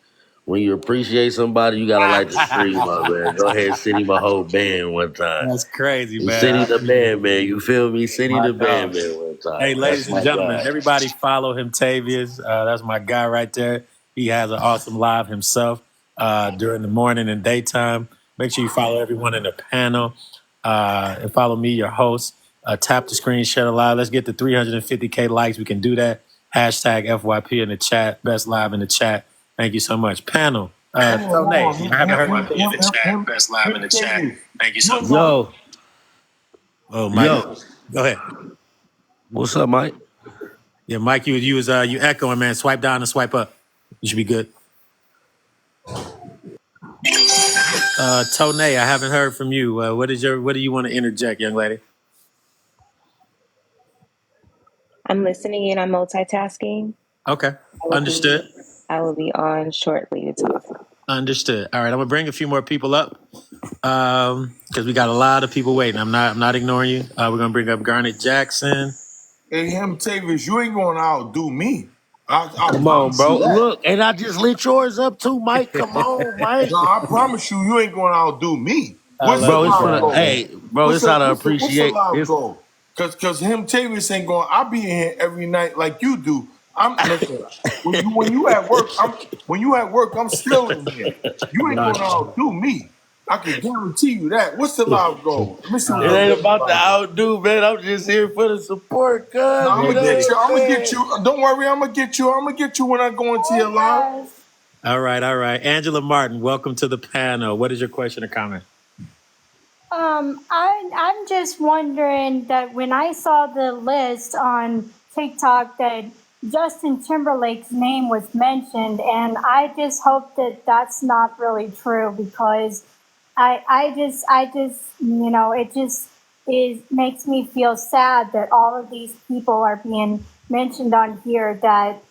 When you appreciate somebody, you gotta light the screen up, man. Go ahead and send him a whole band one time. That's crazy, man. Send him the band, man. You feel me? Send him the band, man, one time. Hey, ladies and gentlemen, everybody follow him, Tavius. That's my guy right there. He has an awesome live himself during the morning and daytime. Make sure you follow everyone in the panel and follow me, your host. Tap the screen, share the live. Let's get to 350K likes. We can do that. Hashtag FYP in the chat. Best live in the chat. Thank you so much. Panel. Tone, I haven't heard FYP in the chat. Best live in the chat. Thank you so much. Yo. Oh, Mike. Yo. Go ahead. What's up, Mike? Yeah, Mike, you echoing, man. Swipe down and swipe up. You should be good. Tone, I haven't heard from you. What do you want to interject, young lady? I'm listening and I'm multitasking. Okay. Understood. I will be on shortly to talk. Understood. All right, I'm gonna bring a few more people up because we got a lot of people waiting. I'm not ignoring you. We're gonna bring up Garnet Jackson. Hey, Tavius, you ain't gonna outdo me. Come on, bro. Look, and I just lit yours up too, Mike. Come on, Mike. No, I promise you ain't gonna outdo me. What's the live goal? Hey, bro, it's how to appreciate. What's the live goal? Because Tavius ain't going. I be in here every night like you do. Listen, when you at work, I'm still in here. You ain't gonna outdo me. I can guarantee you that. What's the live goal? It ain't about the outdo, man. I'm just here for the support, cuz. I'm gonna get you. Don't worry, I'm gonna get you when I go into your live. All right. Angela Martin, welcome to the panel. What is your question or comment? I'm just wondering that when I saw the list on TikTok that Justin Timberlake's name was mentioned, and I just hope that that's not really true because I just it makes me feel sad that all of these people are being mentioned on here that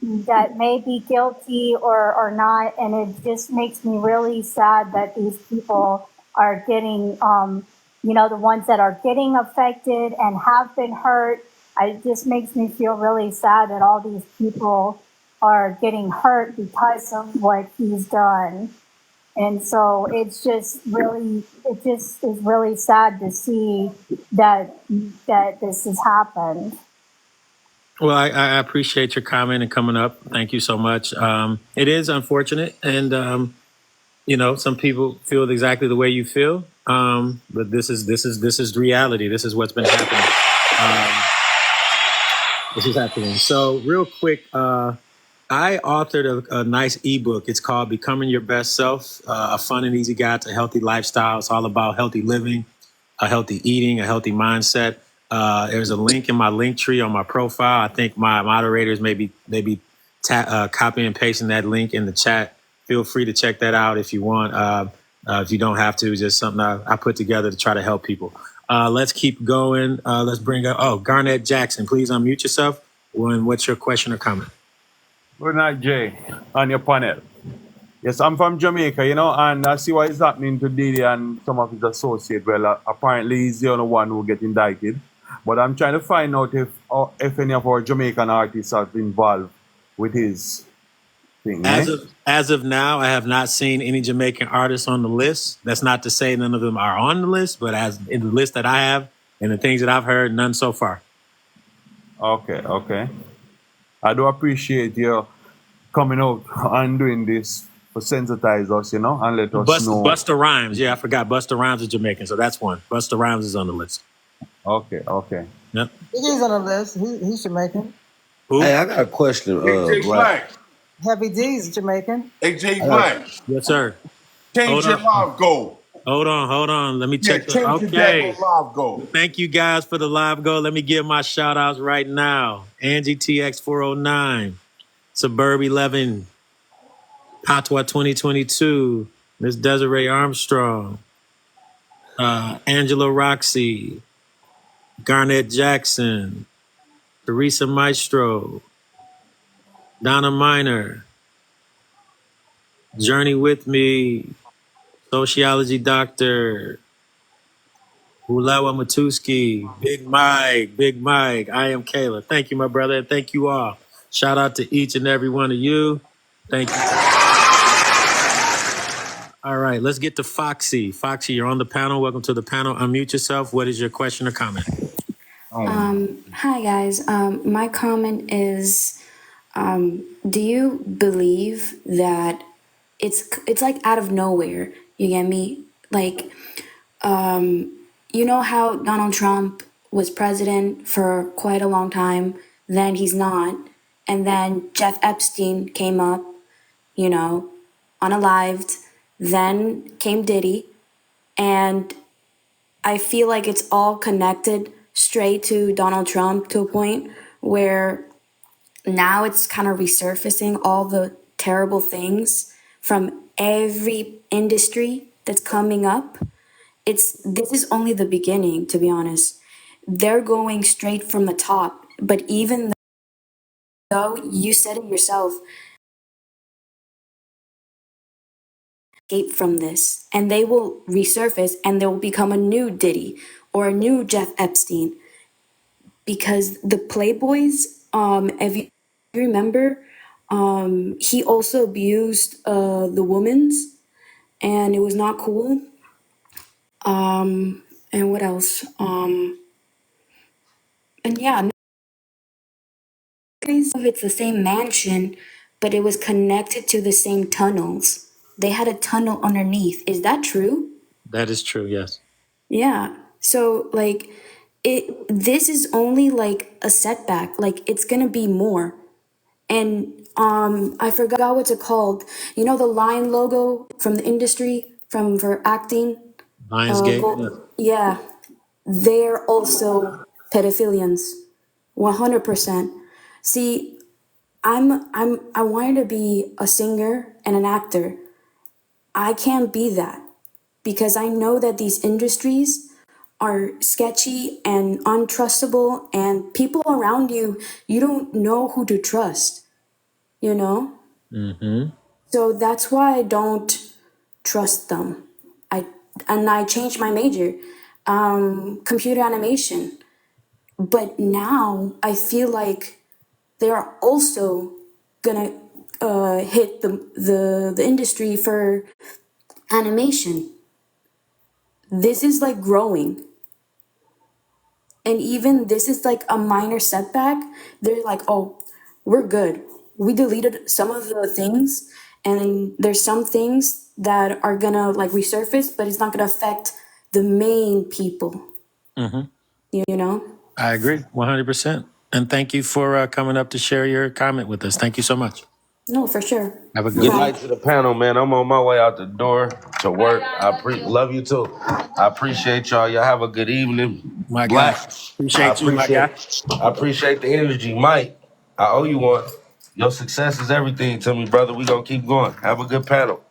may be guilty or not, and it just makes me really sad that these people are getting, the ones that are getting affected and have been hurt. It just makes me feel really sad that all these people are getting hurt because of what he's done. And so it just is really sad to see that this has happened. Well, I appreciate your comment and coming up. Thank you so much. It is unfortunate, and some people feel exactly the way you feel. But this is reality. This is what's been happening. This is happening. So real quick, I authored a nice ebook. It's called Becoming Your Best Self, a fun and easy guide to healthy lifestyle. It's all about healthy living, a healthy eating, a healthy mindset. There's a link in my link tree on my profile. I think my moderators maybe copy and pasting that link in the chat. Feel free to check that out if you want. If you don't have to, just something I put together to try to help people. Let's keep going. Let's bring up, Garnet Jackson. Please unmute yourself. What's your question or comment? Good night, Jay, on your panel. Yes, I'm from Jamaica, and I see what is happening to Diddy and some of his associates. Well, apparently he's the only one who get indicted. But I'm trying to find out if any of our Jamaican artists are involved with his thing. As of now, I have not seen any Jamaican artists on the list. That's not to say none of them are on the list, but as in the list that I have and the things that I've heard, none so far. Okay. I do appreciate you coming out and doing this to sensitize us, and let us know. Busta Rhymes. Yeah, I forgot. Busta Rhymes is Jamaican, so that's one. Busta Rhymes is on the list. Okay, okay. Yep. He's on the list. He's Jamaican. Who? Hey, I got a question, AJ Black. Black. Heavy D's Jamaican. AJ I got Black. Yes, sir. Change Hold your on. live goal. Hold on. Let me Yeah, check. change your Okay. daggone live goal. Thank you guys for the live goal. Let me give my shout outs right now. Angie TX 409, Suburb 11, Patois 2022, Miss Desiree Armstrong, Angela Roxy, Garnett Jackson, Teresa Maestro, Donna Miner, Journey with Me, Sociology Doctor, Ulawa Matuski, Big Mike. I am Kayla. Thank you, my brother, and thank you all. Shout out to each and every one of you. Thank you. All right, let's get to Foxy. Foxy, you're on the panel. Welcome to the panel. Unmute yourself. What is your question or comment? Hi guys. My comment is, do you believe that it's like out of nowhere? You get me? Like, you know how Donald Trump was president for quite a long time, then he's not, and then Jeff Epstein came up, you know, unalived, then came Diddy, and I feel like it's all connected straight to Donald Trump to a point where now it's kind of resurfacing all the terrible things from every industry that's coming up. This is only the beginning, to be honest. They're going straight from the top, but even though you said it yourself, escape from this, and they will resurface and there will become a new Diddy or a new Jeff Epstein, because the Playboys, if you remember, he also abused the women's, and it was not cool. And what else? And yeah, if it's the same mansion, but it was connected to the same tunnels. They had a tunnel underneath. Is that true? That is true, yes. Yeah. So like this is only like a setback. Like it's gonna be more. And I forgot what's it called. You know the lion logo from the industry from for acting? Lionsgate, yes. Yeah. They're also pedophilians. 100%. See, I wanted to be a singer and an actor. I can't be that because I know that these industries are sketchy and untrustable, and people around you, you don't know who to trust, you know? Mm-hmm. So that's why I don't trust them. I changed my major, computer animation. But now I feel like they're also gonna hit the industry for animation. This is like growing. And even this is like a minor setback. They're like, oh, we're good. We deleted some of the things, and there's some things that are gonna like resurface, but it's not gonna affect the main people. Mm-hmm. You know? I agree 100%. And thank you for coming up to share your comment with us. Thank you so much. No, for sure. Have a good Good one. night to the panel, man. I'm on my way out the door to work. Love you too. I appreciate y'all. Y'all have a good evening. My Black. guy. Appreciate you, my guy. I appreciate the energy, Mike. I owe you one. Your success is everything to me, brother. We gonna keep going. Have a good panel.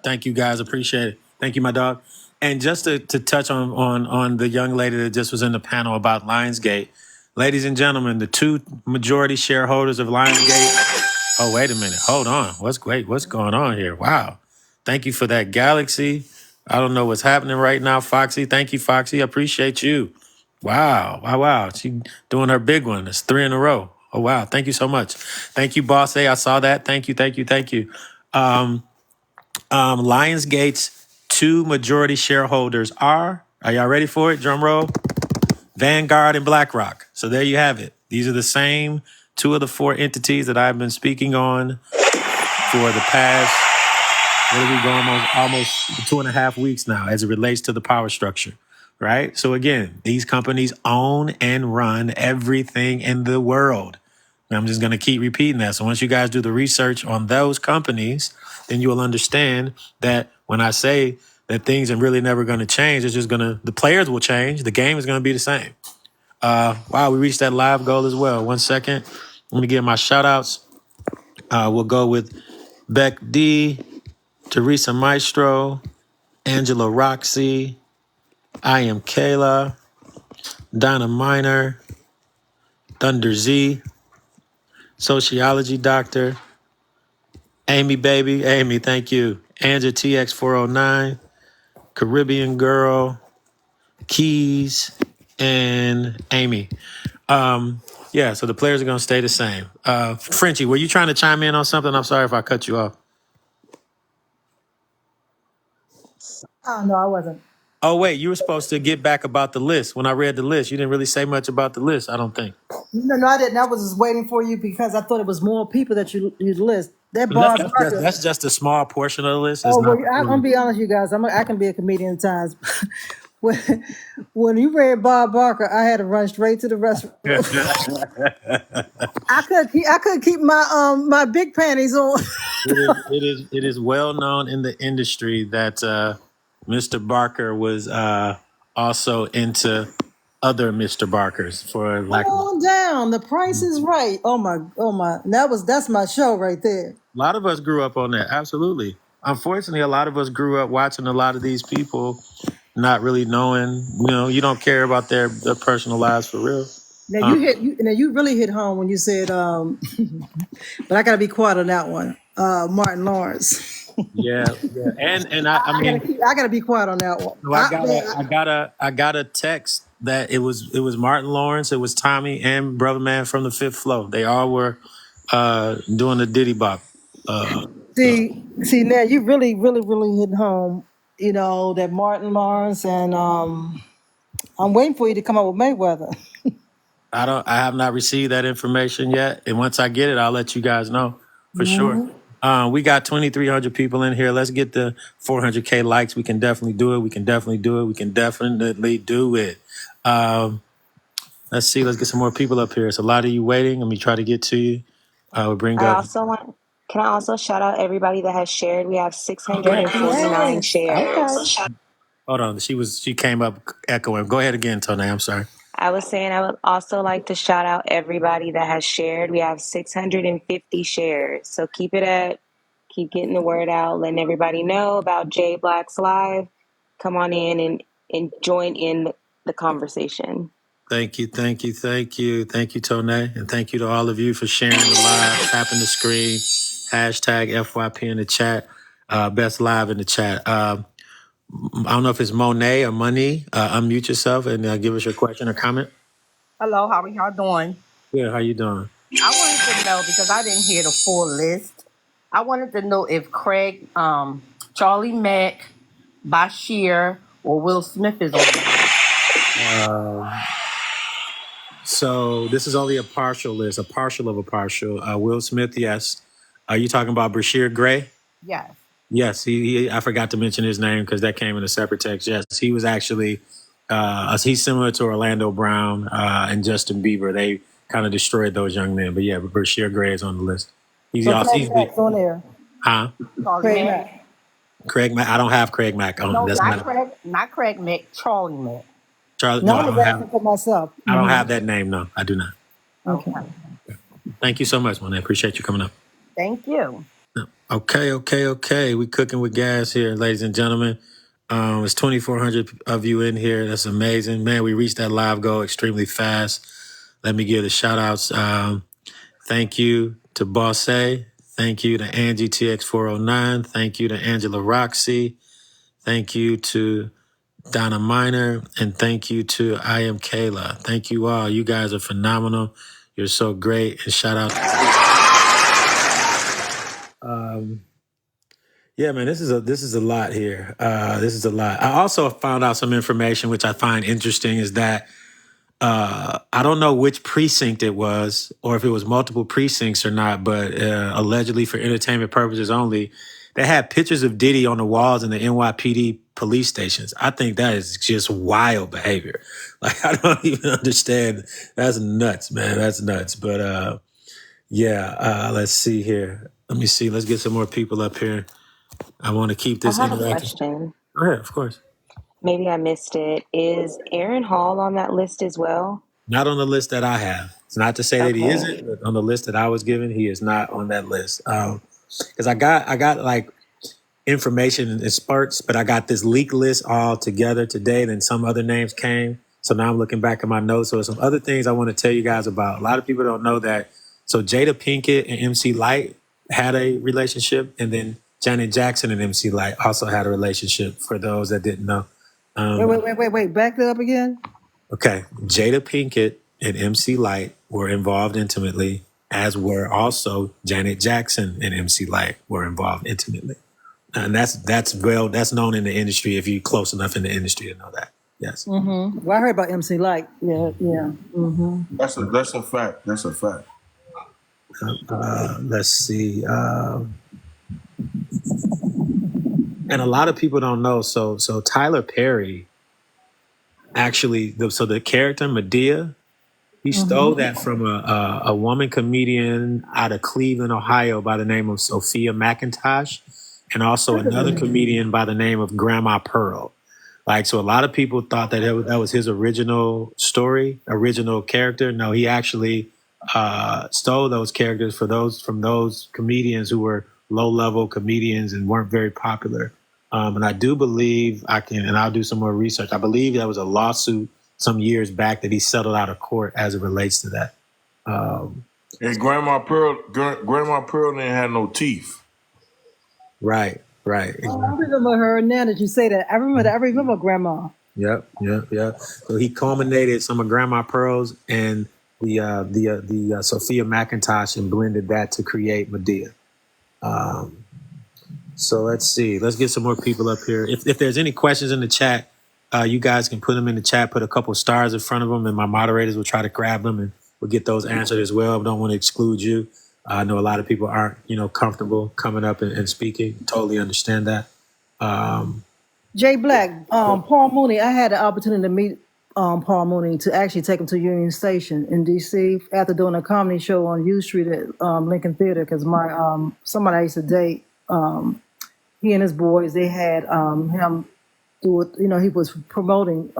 Thank you, guys. Appreciate it. Thank you, my dog. And just to touch on the young lady that just was in the panel about Lionsgate, ladies and gentlemen, the two majority shareholders of Lionsgate. Oh, wait a minute. Hold on. What's going on here? Wow. Thank you for that, Galaxy. I don't know what's happening right now, Foxy. Thank you, Foxy. I appreciate you. Wow. She doing her big one. It's 3 in a row. Oh, wow. Thank you so much. Thank you, Boss A. I saw that. Thank you. Lionsgate's two majority shareholders are y'all ready for it? Drum roll. Vanguard and BlackRock. So there you have it. These are the same two of the four entities that I've been speaking on for the past, what are we going on, almost 2.5 weeks now as it relates to the power structure. right? So again, these companies own and run everything in the world. And I'm just going to keep repeating that. So once you guys do the research on those companies, then you will understand that when I say that things are really never going to change, it's just the players will change. The game is going to be the same. Wow, we reached that live goal as well. 1 second. Let me give my shout outs. We'll go with Beck D, Teresa Maestro, Angela Roxy, I Am Kayla, Donna Miner, Thunder Z, Sociology Doctor, Amy Baby, Amy, thank you. Angela TX409, Caribbean Girl, Keys, and Amy. Yeah, so the players are going to stay the same. Frenchie, were you trying to chime in on something? I'm sorry if I cut you off. Oh, no, I wasn't. Oh, wait, you were supposed to get back about the list. When I read the list, you didn't really say much about the list, I don't think. No, I didn't. I was just waiting for you because I thought it was more people that you list. That But Bob Barker. that's just a small portion of the list. It's Oh, well, not. I'm gonna be honest, you guys. I can be a comedian at times. when when you read Bob Barker, I had to run straight to the restroom. I couldn't keep my big panties on. It is well known in the industry that Mr. Barker was also into other Mr. Barkers for lack of Calm down. The Price is Right. Oh my. That's my show right there. a lot of us grew up on that. Absolutely. Unfortunately, a lot of us grew up watching a lot of these people, not really knowing. You don't care about their personal lives for real. Now you really hit home when you said but I gotta be quiet on that one. Martin Lawrence. Yeah, and I mean, I gotta be quiet on that one. so I got a text that it was Martin Lawrence, it was Tommy, and Brother Man from the Fifth Flow. They all were doing the Diddy Bop. See now you really hitting home. That Martin Lawrence and I'm waiting for you to come up with Mayweather. I have not received that information yet, and once I get it, I'll let you guys know for sure. We got 2,300 people in here. Let's get the 400K likes. We can definitely do it. We can definitely do it. We can definitely do it. Let's see. Let's get some more people up here. It's a lot of you waiting. Let me try to get to you. We'll bring I up. also can I also shout out everybody that has shared? We have 649 shares. Okay. Hold on. She came up echoing. Go ahead again, Tone. I'm sorry. I was saying I would also like to shout out everybody that has shared. We have 650 shares. So keep getting the word out, letting everybody know about J Black's Live. Come on in and join in the conversation. Thank you, Tone, and thank you to all of you for sharing the live, tapping the screen, hashtag FYP in the chat, best live in the chat. I don't know if it's Monet or Money. Unmute yourself and give us your question or comment. Hello, how are y'all doing? Yeah, how you doing? I wanted to know, because I didn't hear the full list. I wanted to know if Craig, Charlie Mack, Bashir, or Will Smith is on there. So this is only a partial list, a partial of a partial. Will Smith, yes. Are you talking about Brashear Gray? Yes. Yes, he I forgot to mention his name because that came in a separate text. Yes, he was actually, he's similar to Orlando Brown and Justin Bieber. They kind of destroyed those young men. But yeah, Brashear Gray is on the list. He's also on there. Huh? Craig Mack. Craig Mack. I don't have Craig Mack on. No, That's not Craig Mack. Charlie Mack. Charlie. No, I don't have. For myself. I don't have that name. No, I do not. Okay. Thank you so much, man. I appreciate you coming up. Thank you. Okay. We cooking with gas here, ladies and gentlemen. It's 2,400 of you in here. That's amazing, man. We reached that live goal extremely fast. Let me give the shout outs. Thank you to Bosse. Thank you to Angie TX409. Thank you to Angela Roxy. Thank you to Donna Miner, and thank you to I Am Kayla. Thank you all. You guys are phenomenal. You're so great. And shout out. Yeah, man, this is a lot here. This is a lot. I also found out some information which I find interesting is that I don't know which precinct it was or if it was multiple precincts or not, but allegedly for entertainment purposes only, they had pictures of Diddy on the walls in the NYPD police stations. I think that is just wild behavior. Like, I don't even understand. That's nuts, man. That's nuts. But let's see here. Let me see. Let's get some more people up here. I want to keep I this have a interactive. question. Go ahead, of course. Maybe I missed it. Is Aaron Hall on that list as well? Not on the list that I have. It's not to say that he Okay. isn't, but on the list that I was given, he is not on that list. Because I got like information in spurts, but I got this leak list all together today. Then some other names came. So now I'm looking back at my notes. So some other things I want to tell you guys about. A lot of people don't know that. So Jada Pinkett and MC Lyte had a relationship, and then Janet Jackson and MC Lyte also had a relationship, for those that didn't know. Wait. Back that up again. Okay. Jada Pinkett and MC Lyte were involved intimately, as were also Janet Jackson and MC Lyte were involved intimately. And that's known in the industry, if you're close enough in the industry to know that. Yes. Mm-hmm. Well, I heard about MC Light. Yeah. Mm-hmm. That's a fact. That's a fact. Let's see. And a lot of people don't know. So Tyler Perry actually, the character Medea, he stole that from a woman comedian out of Cleveland, Ohio, by the name of Sophia McIntosh, and also another comedian by the name of Grandma Pearl. Like, so a lot of people thought that that was his original story, original character. No, he actually stole those characters from those comedians who were low-level comedians and weren't very popular. And I do believe I'll do some more research. I believe there was a lawsuit some years back that he settled out of court as it relates to that. And Grandma Pearl didn't have no teeth. Right. Oh, I remember her now that you say that. I remember Grandma. Yep. So he culminated some of Grandma Pearl's and the Sophia McIntosh and blended that to create Medea. So let's see. Let's get some more people up here. If there's any questions in the chat, you guys can put them in the chat. Put a couple stars in front of them, and my moderators will try to grab them and we'll get those answered as well. I don't want to exclude you. I know a lot of people aren't, comfortable coming up and speaking. Totally understand that. Jay Black, Paul Mooney. I had the opportunity to meet Paul Mooney, to actually take him to Union Station in D.C. after doing a comedy show on U Street at Lincoln Theater, because my somebody I used to date, he and his boys, they had him do it. He was promoting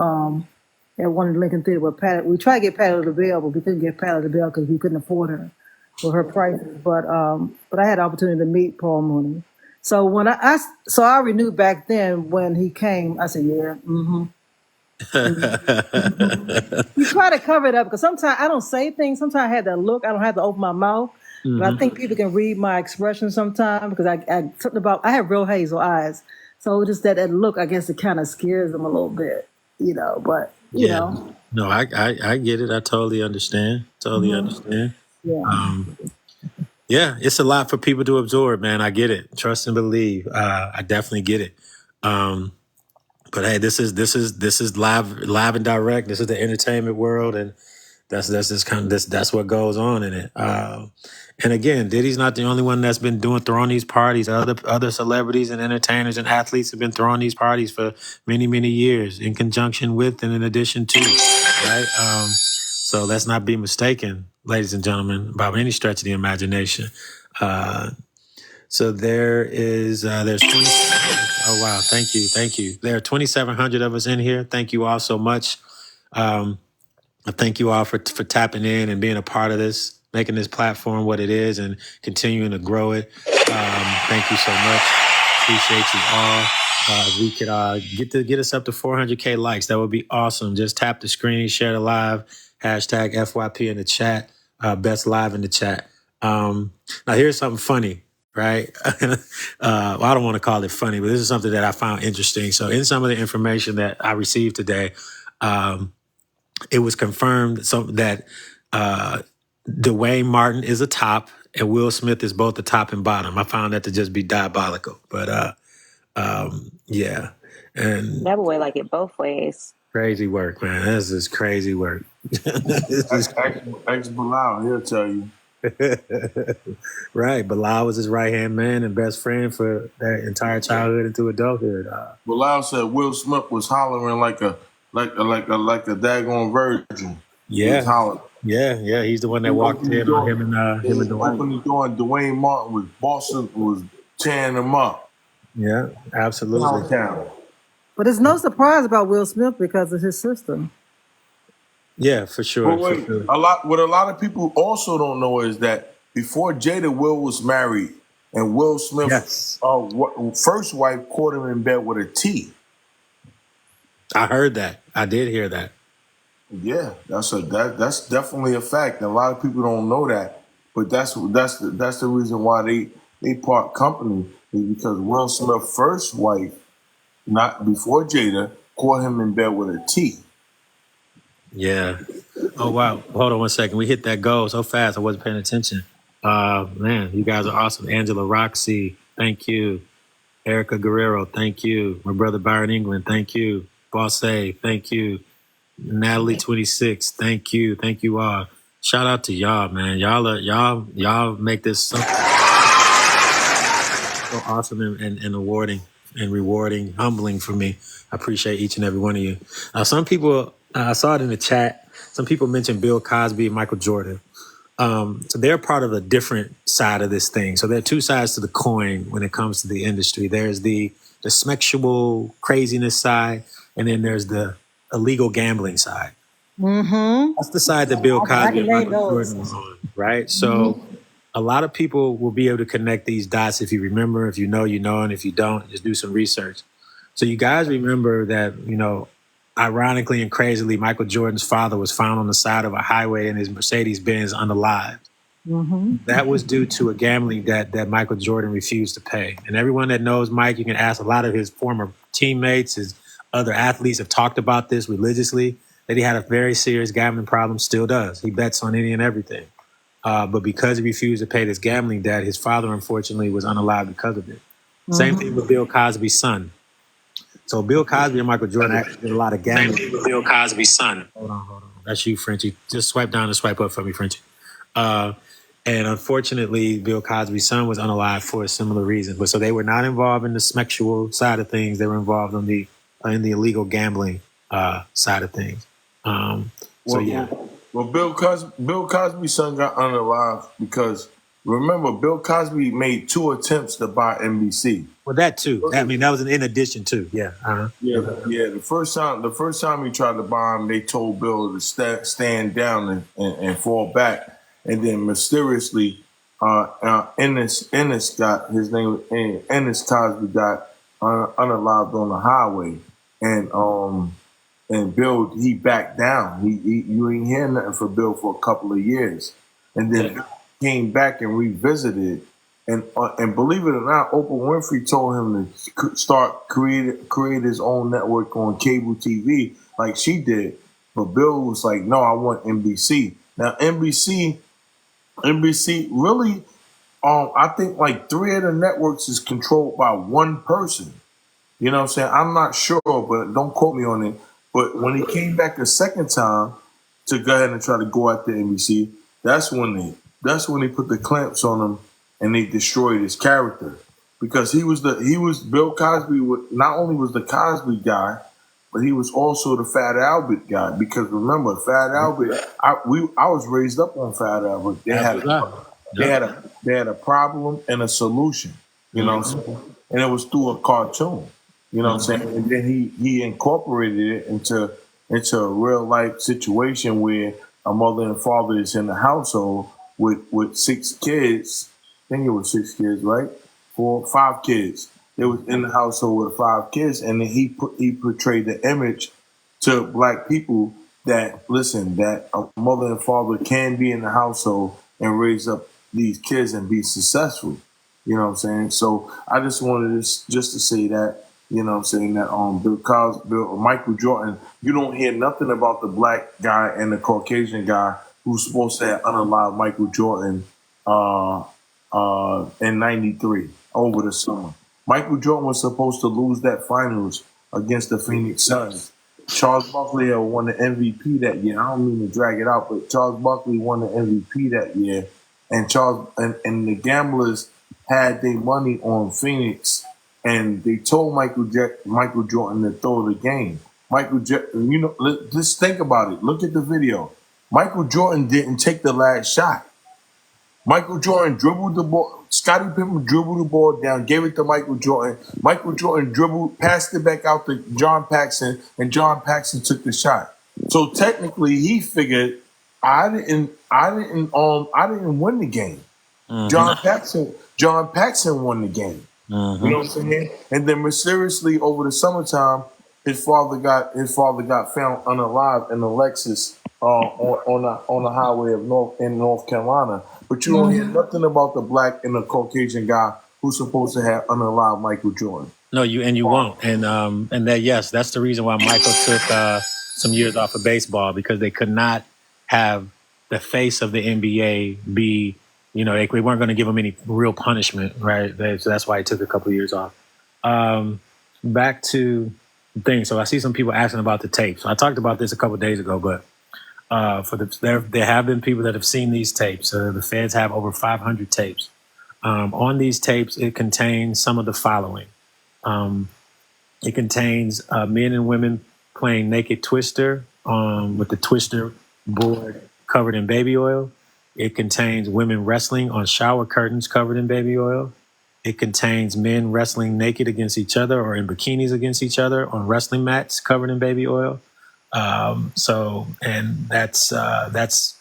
at one in Lincoln Theater with Pat. We tried to get Patti LaBelle, but we couldn't get Patti LaBelle because we couldn't afford her for her prices. But I had the opportunity to meet Paul Mooney. So when I renewed back then when he came. I said, yeah. Mm-hmm. You try to cover it up because sometimes I don't say things. Sometimes I have that look. I don't have to open my mouth. Mm-hmm. But I think people can read my expression sometimes because I have real hazel eyes. So just that look, I guess it kind of scares them a little bit, but you know. No, I get it. I totally understand. Understand. Yeah. It's a lot for people to absorb, man. I get it. Trust and believe. I definitely get it. But hey, this is live and direct. This is the entertainment world, and that's what goes on in it. And again, Diddy's not the only one that's been throwing these parties. Other celebrities and entertainers and athletes have been throwing these parties for many, many years, in conjunction with and in addition to, right? So let's not be mistaken, ladies and gentlemen, by any stretch of the imagination. So there's 20. Oh wow, thank you. There are 2,700 of us in here. Thank you all so much. I thank you all for tapping in and being a part of this, making this platform what it is, and continuing to grow it. Thank you so much. Appreciate you all. If we could get us up to 400K likes, that would be awesome. Just tap the screen, share the live, hashtag FYP in the chat, best live in the chat. Now here's something funny, right? Well, I don't want to call it funny, but this is something that I found interesting. So in some of the information that I received today, it was confirmed that Dwayne Martin is a top and Will Smith is both the top and bottom. I found that to just be diabolical, but yeah. And that boy like it both ways. Crazy work, man. This is crazy work. Ask Bilal, he'll tell you. Right. Bilal was his right hand man and best friend for that entire childhood into adulthood. Bilal said Will Smith was hollering like a daggone virgin. He was Yeah. hollering. Yeah. He's the one He that walked opened the in on door. him and Dwayne. Opened the door, and Dwayne Martin was tearing him up. Yeah, absolutely. Downtown. But it's no surprise about Will Smith because of his sister. Yeah, for sure. But wait, what a lot of people also don't know is that before Jada, Will was married, and Will Smith's first wife caught him in bed with a T. I heard that. I did hear that. Yeah, that's definitely a fact. And a lot of people don't know that, but that's the reason why they part company, is because Will Smith's first wife, not before Jada, caught him in bed with a T. Yeah. Oh wow. Hold on one second. We hit that goal so fast I wasn't paying attention. Man, you guys are awesome. Angela Roxy, thank you. Erica Guerrero, thank you. My brother Byron England, thank you. Boss A, thank you. Natalie 26, thank you. Thank you all. Shout out to y'all, man. Y'all make this so awesome and rewarding and rewarding, humbling for me. I appreciate each and every one of you. Some people, I saw it in the chat. Some people mentioned Bill Cosby and Michael Jordan. So they're part of a different side of this thing. So there are two sides to the coin when it comes to the industry. There's the sexual craziness side, and then there's the illegal gambling side. Mm-hmm. That's the side that Bill Cosby and Michael Jordan was on, right? So a lot of people will be able to connect these dots if you remember, if you know, and if you don't, just do some research. So you guys remember that, ironically and crazily, Michael Jordan's father was found on the side of a highway in his Mercedes-Benz unalived. Mm-hmm. That was due to a gambling debt that Michael Jordan refused to pay. And everyone that knows Mike, you can ask a lot of his former teammates, his other athletes have talked about this religiously, that he had a very serious gambling problem, still does. He bets on any and everything. But because he refused to pay this gambling debt, his father, unfortunately, was unalived because of it. Same thing with Bill Cosby's son. So Bill Cosby and Michael Jordan actually did a lot of gambling. Same thing with Bill Cosby's son. Hold on. That's you, Frenchie. Just swipe down and swipe up for me, Frenchie. And unfortunately, Bill Cosby's son was unalived for a similar reason. But so they were not involved in the sexual side of things. They were involved in the illegal gambling side of things. Well, Bill Cosby's son got unalived because, remember, Bill Cosby made 2 attempts to buy NBC. Well, that too. That was in addition to. Yeah. Uh-huh. Yeah. The first time he tried to buy him, they told Bill to stand down and fall back. And then mysteriously, Ennis got his name. Ennis Cosby got unalived on the highway, and Bill, he backed down. You ain't hear nothing from Bill for a couple of years, and then came back and revisited. And believe it or not, Oprah Winfrey told him to start create his own network on cable TV like she did. But Bill was like, no, I want NBC. Now NBC really, I think like 3 of the networks is controlled by one person. You know what I'm saying? I'm not sure, but don't quote me on it. But when he came back a second time to go ahead and try to go after NBC, that's when they put the clamps on him and they destroyed his character, because he was Bill Cosby. Not only was the Cosby guy, but he was also the Fat Albert guy. Because remember, Fat Albert, I was raised up on Fat Albert. They had a problem and a solution. You know what I'm saying? And it was through a cartoon. You know what I'm saying? And then he incorporated it into a real life situation where a mother and father is in the household with 6 kids. I think it was 6 kids, right? 5 kids. They was in the household with 5 kids, and then he portrayed the image to black people that a mother and father can be in the household and raise up these kids and be successful. You know what I'm saying? So I just wanted to say that. You know what I'm saying? That Michael Jordan, you don't hear nothing about the black guy and the Caucasian guy who's supposed to have unalived Michael Jordan in '93 over the summer. Michael Jordan was supposed to lose that finals against the Phoenix Suns. Charles Barkley won the MVP that year. I don't mean to drag it out, but Charles Barkley won the MVP that year. and and the gamblers had their money on Phoenix, and they told Michael Jordan to throw the game. Just think about it. Look at the video. Michael Jordan didn't take the last shot. Michael Jordan dribbled the ball. Scottie Pippen dribbled the ball down, gave it to Michael Jordan. Michael Jordan dribbled, passed it back out to John Paxson, and John Paxson took the shot. So technically, he figured, I didn't win the game. John Paxson won the game. You know what I'm saying? And then mysteriously over the summertime, his father got found unalive in a Lexus on the highway of North Carolina. But you don't hear nothing about the black and the Caucasian guy who's supposed to have unalive Michael Jordan. No, you won't. And that's the reason why Michael took some years off of baseball, because they could not have the face of the NBA be, they weren't going to give him any real punishment, right? So that's why he took a couple of years off. Back to the thing. So I see some people asking about the tapes. So I talked about this a couple of days ago, but there have been people that have seen these tapes. The feds have over 500 tapes. On these tapes, it contains some of the following. It contains men and women playing naked Twister with the Twister board covered in baby oil. It contains women wrestling on shower curtains covered in baby oil. It contains men wrestling naked against each other or in bikinis against each other on wrestling mats covered in baby oil. And that's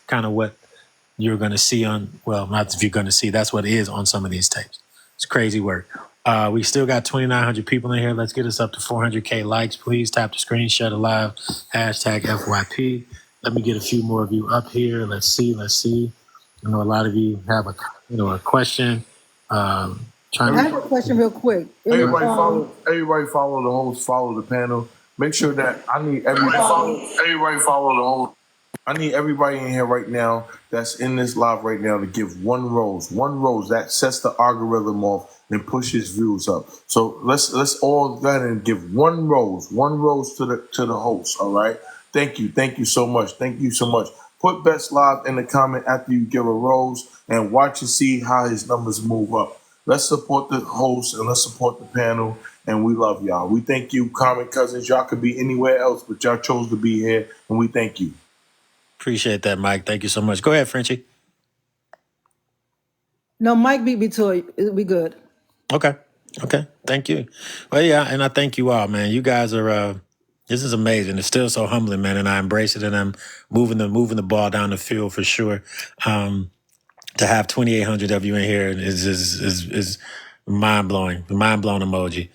kind of what you're going to see not if you're going to see, that's what it is on some of these tapes. It's crazy work. We still got 2,900 people in here. Let's get us up to 400K likes. Please tap the screen, share the live, hashtag FYP. Let me get a few more of you up here. Let's see. I know a lot of you have a question. I have a question real quick. Everybody follow the host, follow the panel. Make sure that I need everybody follow the host. I need everybody in here right now that's in this live right now to give one rose that sets the algorithm off and pushes views up. So let's all go ahead and give one rose to the host. All right. Thank you so much. Put best live in the comment after you give a rose and watch and see how his numbers move up. Let's support the host and let's support the panel. And we love y'all. We thank you, Common Cousins. Y'all could be anywhere else, but y'all chose to be here, and we thank you. Appreciate that, Mike. Thank you so much. Go ahead, Frenchie. No, Mike beat me to it. It'll be good. Okay. Thank you. Well, yeah, and I thank you all, man. You guys are. This is amazing. It's still so humbling, man, and I embrace it. And I'm moving the ball down the field for sure. To have 2,800 of you in here is mind blowing. Mind blown emoji.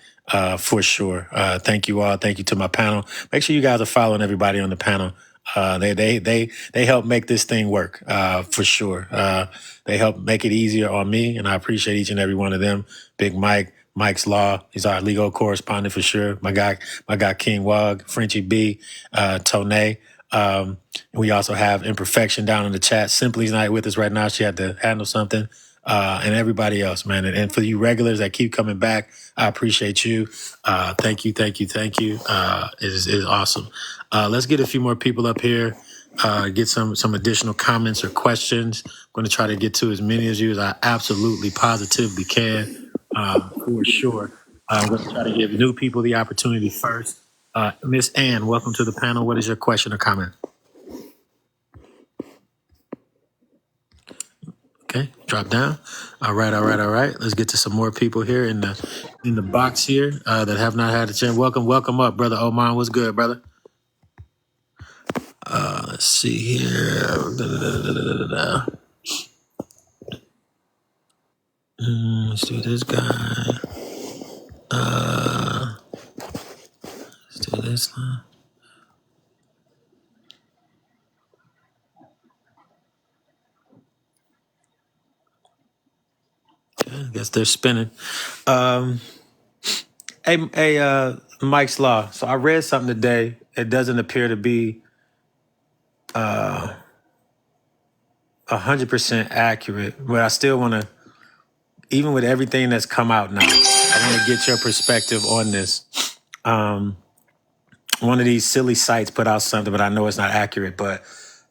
For sure. Thank you all. Thank you to my panel. Make sure you guys are following everybody on the panel. They help make this thing work, for sure. They help make it easier on me, and I appreciate each and every one of them. Big Mike's Law, he's our legal correspondent for sure. My guy King Wug, Frenchie B, Tone. We also have Imperfection down in the chat. Simply's not with us right now. She had to handle something. And everybody else, man. And for you regulars that keep coming back, I appreciate you. Thank you. It is awesome. Let's get a few more people up here. Get some additional comments or questions. I'm going to try to get to as many of you as I absolutely positively can, for sure. I'm going to try to give new people the opportunity first. Miss Ann, welcome to the panel. What is your question or comment? Okay, drop down. All right. Let's get to some more people here in the box here that have not had a chance. Welcome up, brother Oman. What's good, brother? Let's see here. Let's do this guy. Let's do this one. Okay, I guess they're spinning. Hey, Mike's Law. So I read something today. It doesn't appear to be 100% accurate, but I still want to, even with everything that's come out now, I want to get your perspective on this. One of these silly sites put out something, but I know it's not accurate. But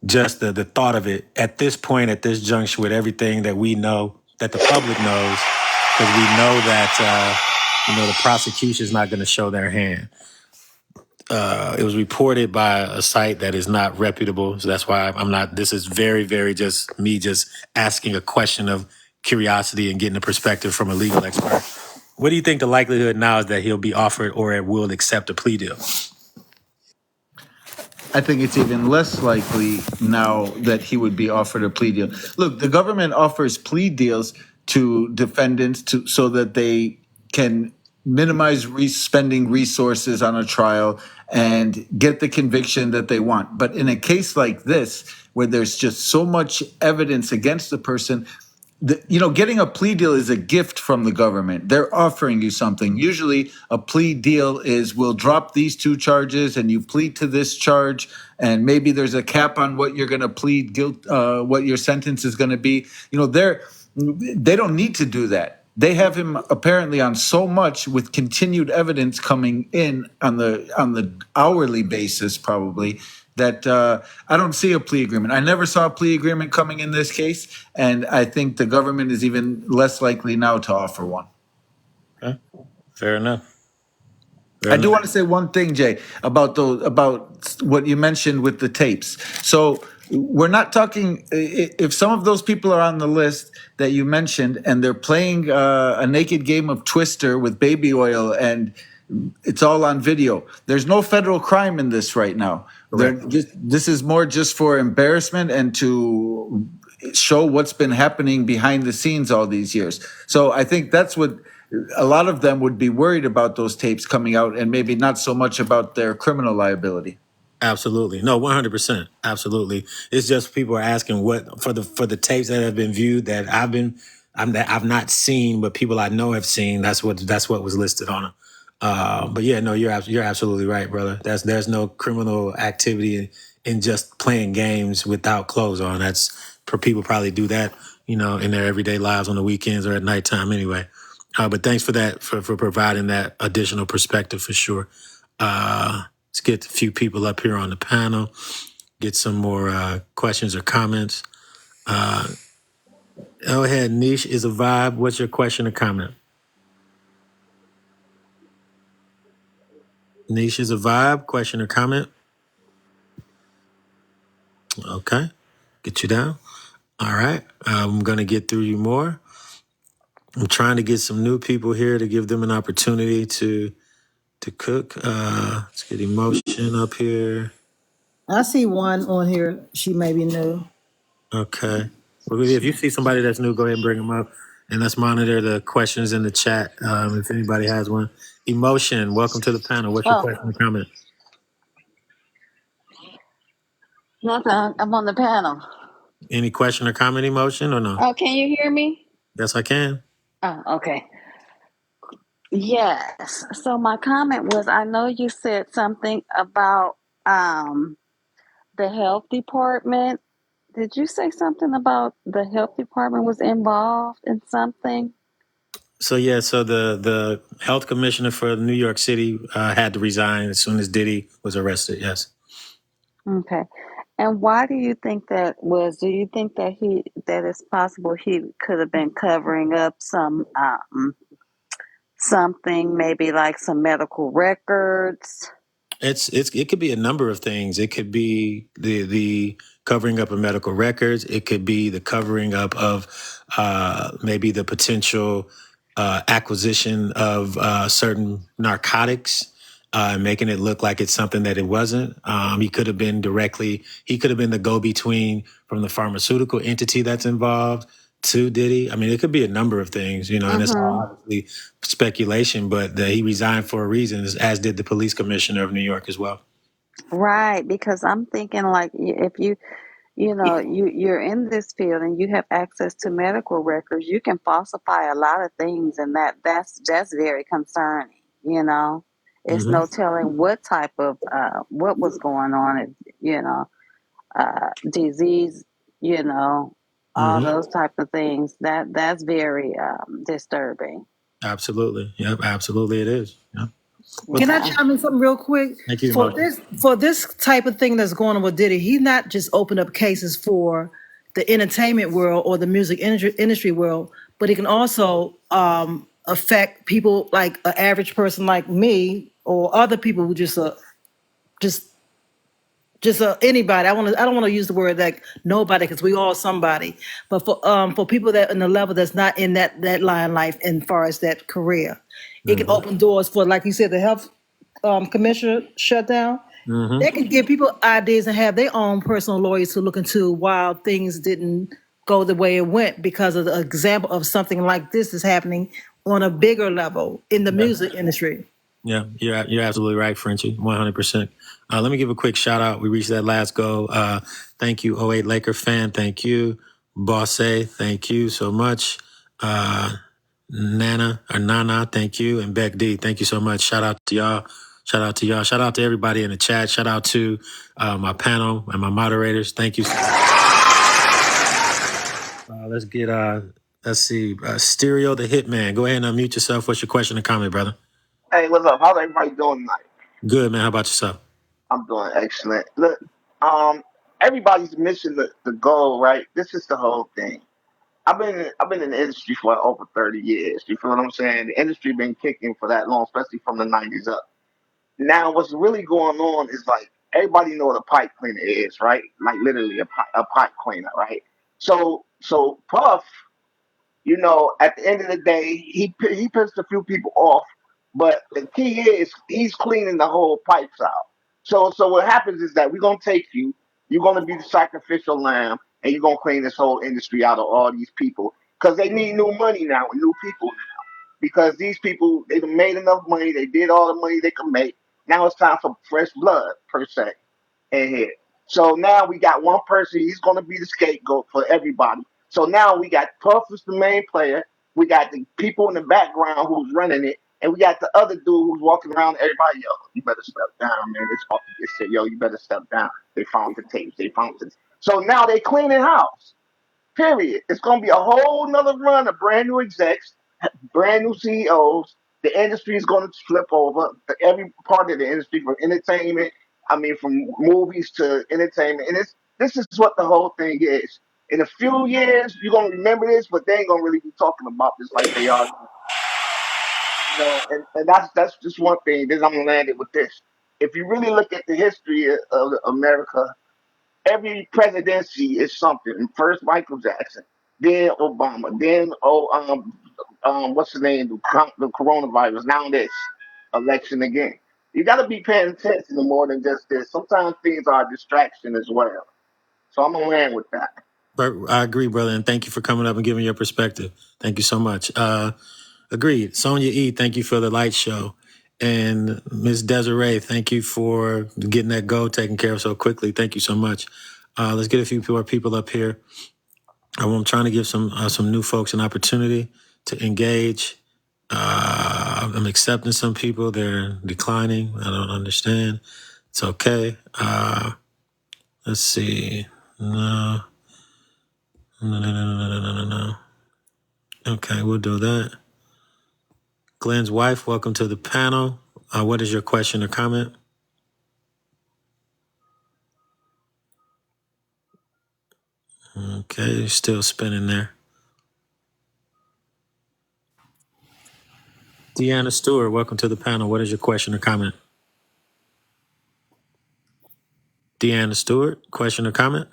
just the thought of it at this point, at this juncture, with everything that we know, that the public knows, because we know that the prosecution is not going to show their hand. It was reported by a site that is not reputable, so that's why I'm not. This is very, very just me just asking a question of curiosity and getting a perspective from a legal expert. What do you think the likelihood now is that he'll be offered or will accept a plea deal? I think it's even less likely now that he would be offered a plea deal. Look, the government offers plea deals to defendants so that they can minimize spending resources on a trial and get the conviction that they want. But in a case like this, where there's just so much evidence against the person, getting a plea deal is a gift from the government. They're offering you something. Usually a plea deal is, we'll drop these two charges and you plead to this charge, and maybe there's a cap on what you're going to plead guilt, what your sentence is going to be. They don't need to do that. They have him apparently on so much, with continued evidence coming in on the hourly basis, probably, that I don't see a plea agreement. I never saw a plea agreement coming in this case, and I think the government is even less likely now to offer one. Okay. Fair enough. I do want to say one thing, Jay, about what you mentioned with the tapes. So we're not talking, if some of those people are on the list that you mentioned and they're playing a naked game of Twister with baby oil and it's all on video, there's no federal crime in this right now. This is more just for embarrassment and to show what's been happening behind the scenes all these years. So I think that's what a lot of them would be worried about, those tapes coming out, and maybe not so much about their criminal liability. Absolutely. No, 100%. Absolutely. It's just people are asking what for the tapes that have been viewed that I've not seen, but people I know have seen. That's what was listed on them. But yeah, no, you're absolutely right, brother. There's no criminal activity in just playing games without clothes on. That's for people probably do that, in their everyday lives on the weekends or at nighttime anyway. But thanks for that, for providing that additional perspective for sure. Let's get a few people up here on the panel, get some more questions or comments. Go ahead, Niche is a vibe. What's your question or comment? Niche is a vibe, question or comment? Okay, get you down. All right, I'm going to get through you more. I'm trying to get some new people here to give them an opportunity to cook. Let's get Emotion up here. I see one on here. She may be new. Okay. Well, if you see somebody that's new, go ahead and bring them up. And let's monitor the questions in the chat if anybody has one. Emotion, welcome to the panel. What's your question or comment? Nothing. I'm on the panel. Any question or comment, Emotion, or no? Oh, can you hear me? Yes, I can. Oh, okay. Yes. So my comment was, I know you said something about the health department. Did you say something about the health department was involved in something? So the health commissioner for New York City had to resign as soon as Diddy was arrested. Yes. Okay. And why do you think that was? Do you think that it's possible he could have been covering up some something, maybe like some medical records? It could be a number of things. It could be the covering up of medical records. It could be the covering up of maybe the potential acquisition of certain narcotics, making it look like it's something that it wasn't. He could have been the go-between from the pharmaceutical entity that's involved to Diddy. I mean, it could be a number of things, and it's all obviously speculation, but he resigned for a reason, as did the police commissioner of New York as well. Right, because I'm thinking like if you're in this field and you have access to medical records, you can falsify a lot of things, and that's very concerning. It's no telling what type of what was going on, disease, all those type of things. That's very disturbing. Absolutely. Yep. Absolutely. It is. Yep. Well, Can I Yeah. chime in something real quick? thank you, For Mo. this type of thing that's going on with Diddy, he's not just opened up cases for the entertainment world or the music industry world, but it can also affect people like an average person like me or other people who just anybody. I don't want to use the word like nobody because we all somebody. But for people that in the level that's not in that line life and far as that career, it can open doors for, like you said, the health commissioner shutdown. Mm-hmm. They can give people ideas and have their own personal lawyers to look into while things didn't go the way it went because of the example of something like this is happening on a bigger level in the music industry. Yeah, you're absolutely right, Frenchie. 100%. Let me give a quick shout out. We reached that last goal. Thank you, '08 Laker fan. Thank you, Bosse. Thank you so much. Nana. Thank you, and Beck D. Thank you so much. Shout out to y'all. Shout out to y'all. Shout out to everybody in the chat. Shout out to my panel and my moderators. Thank you. Let's get let's see, Stereo the Hitman. Go ahead and unmute yourself. What's your question or comment, brother? Hey, what's up? How's everybody doing tonight? Good, man. How about yourself? I'm doing excellent. Look, everybody's missing the goal, right? This is the whole thing. I've been in the industry for over 30 years. You feel what I'm saying? The industry been kicking for that long, especially from the 90s up. Now, what's really going on is like everybody know what a pipe cleaner is, right? Like literally a pipe cleaner, right? So Puff, you know, at the end of the day, he pissed a few people off, but the key is he's cleaning the whole pipes out. So what happens is that we're gonna take you, you're gonna be the sacrificial lamb, and you're gonna clean this whole industry out of all these people because they need new money now and new people now. Because these people they've made enough money, they did all the money they could make. Now it's time for fresh blood per se in here. So now we got one person. He's going to be the scapegoat for everybody. So now we got Puff as the main player. We got the people in the background who's running it, and we got the other dude who's walking around. Everybody, yo, you better step down, man. It's off this shit. Yo, you better step down. They found the tapes. They found it. So now they cleaning house. Period. It's going to be a whole nother run of brand new execs, brand new CEOs. The industry is going to flip over. Every part of the industry, from entertainment, I mean, from movies to entertainment, and this is what the whole thing is. In a few years, you're gonna remember this, but they ain't gonna really be talking about this like they are. You know, and that's just one thing. Then I'm gonna land it with this. If you really look at the history of America, every presidency is something. First Michael Jackson, then Obama, then what's the name? The coronavirus. Now this election again. You got to be paying attention to more than just this. Sometimes things are a distraction as well. So I'm gonna land with that. I agree, brother, and thank you for coming up and giving your perspective. Thank you so much. Agreed. Sonia E., thank you for the light show. And Miss Desiree, thank you for getting that goal taken care of so quickly. Thank you so much. Let's get a few more people up here. I'm trying to give some new folks an opportunity to engage. I'm accepting some people. They're declining. I don't understand. It's okay. Let's see. No. No. Okay, we'll do that. Glenn's wife, welcome to the panel. What is your question or comment? Okay, still spinning there. Deanna Stewart, welcome to the panel. What is your question or comment? Deanna Stewart, question or comment?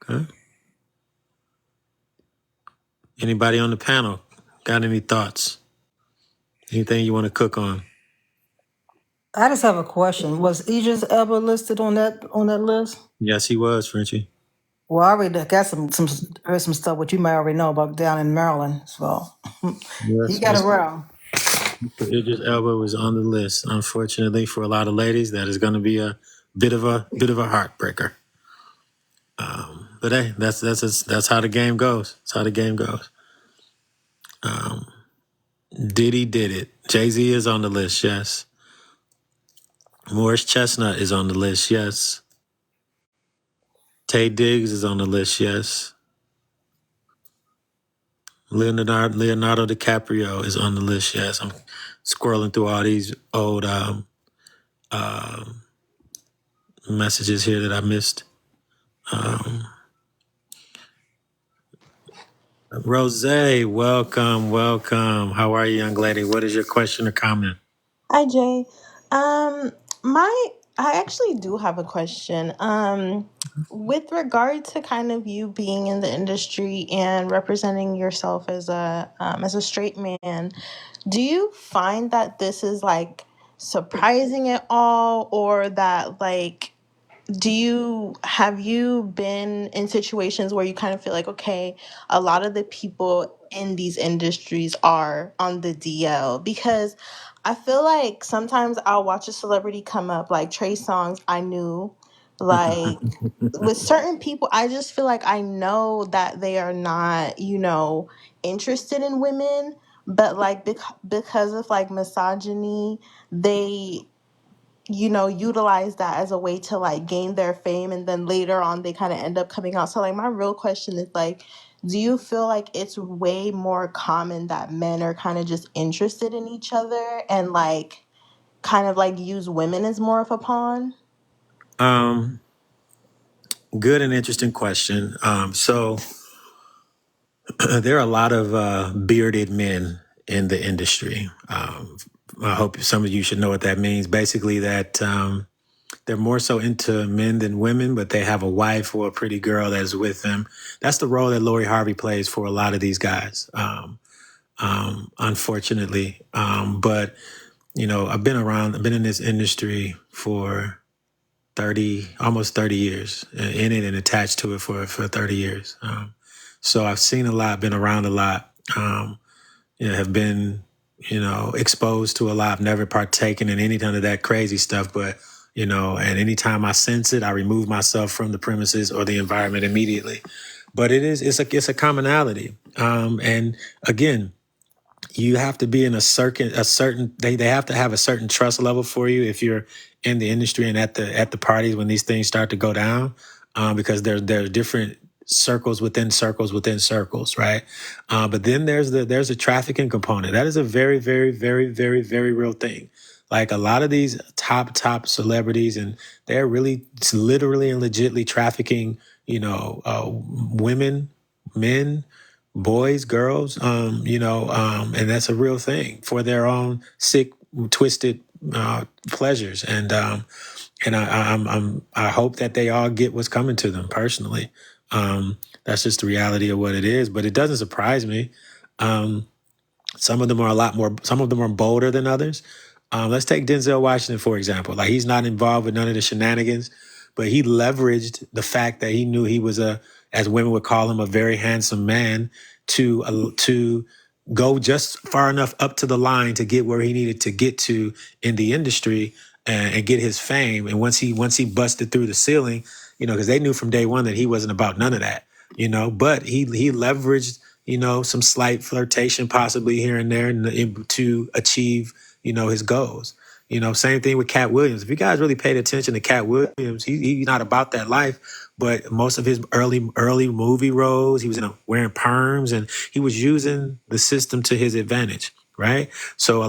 Okay. Anybody on the panel got any thoughts? Anything you want to cook on? I just have a question. Was Idris Elba listed on that list? Yes, he was, Frenchie. Well, I already got some heard some stuff what you might already know about down in Maryland. So he Yes, got around. Idris Elba was on the list. Unfortunately, for a lot of ladies, that is going to be a bit of a heartbreaker. But hey, that's how the game goes. That's how the game goes. Diddy did it. Jay-Z is on the list, yes. Morris Chestnut is on the list, yes. Tay Diggs is on the list, yes. Leonardo DiCaprio is on the list, yes. scrolling through all these old messages here that I missed. Rose, welcome, welcome. How are you, young lady? What is your question or comment? Hi, Jay. Um, I actually do have a question. With regard to kind of you being in the industry and representing yourself as a straight man, do you find that this is like surprising at all, or that like have you been in situations where you kind of feel like, okay, a lot of the people in these industries are on the DL? Because I feel like sometimes I'll watch a celebrity come up, like Trey Songz, I knew, like with certain people, I just feel like I know that they are not, interested in women, but like because of like misogyny, they utilize that as a way to like gain their fame, and then later on they kind of end up coming out. So like my real question is like, do you feel like it's way more common that men are kind of just interested in each other and like kind of like use women as more of a pawn? Good and interesting question. So there are a lot of bearded men in the industry. I hope some of you should know what that means. Basically, that they're more so into men than women, but they have a wife or a pretty girl that's with them. That's the role that Lori Harvey plays for a lot of these guys, unfortunately. But, I've been in this industry for almost 30 years, in it and attached to it for 30 years. So I've seen a lot, been around a lot, have been, exposed to a lot. I've never partaken in any kind of that crazy stuff, but, and anytime I sense it, I remove myself from the premises or the environment immediately. But it's a commonality. And again, you have to be in a certain they have to have a certain trust level for you if you're in the industry and at the parties when these things start to go down, because there are different circles within circles within circles, right? But then there's a trafficking component that is a very, very, very, very, very real thing. Like a lot of these top celebrities, and they're really literally and legitly trafficking, women, men, boys, girls, and that's a real thing for their own sick, twisted pleasures. And I hope that they all get what's coming to them personally. That's just the reality of what it is. But it doesn't surprise me. Some of them are some of them are bolder than others. Let's take Denzel Washington, for example. Like, he's not involved with none of the shenanigans, but he leveraged the fact that he knew he was as women would call him, a very handsome man, to go just far enough up to the line to get where he needed to get to in the industry, and get his fame. And once he busted through the ceiling, because they knew from day one that he wasn't about none of that, but he leveraged, some slight flirtation possibly here and there, to achieve, his goals. Same thing with Cat Williams. If you guys really paid attention to Cat Williams, he's not about that life, but most of his early movie roles, he was wearing perms, and he was using the system to his advantage, right? So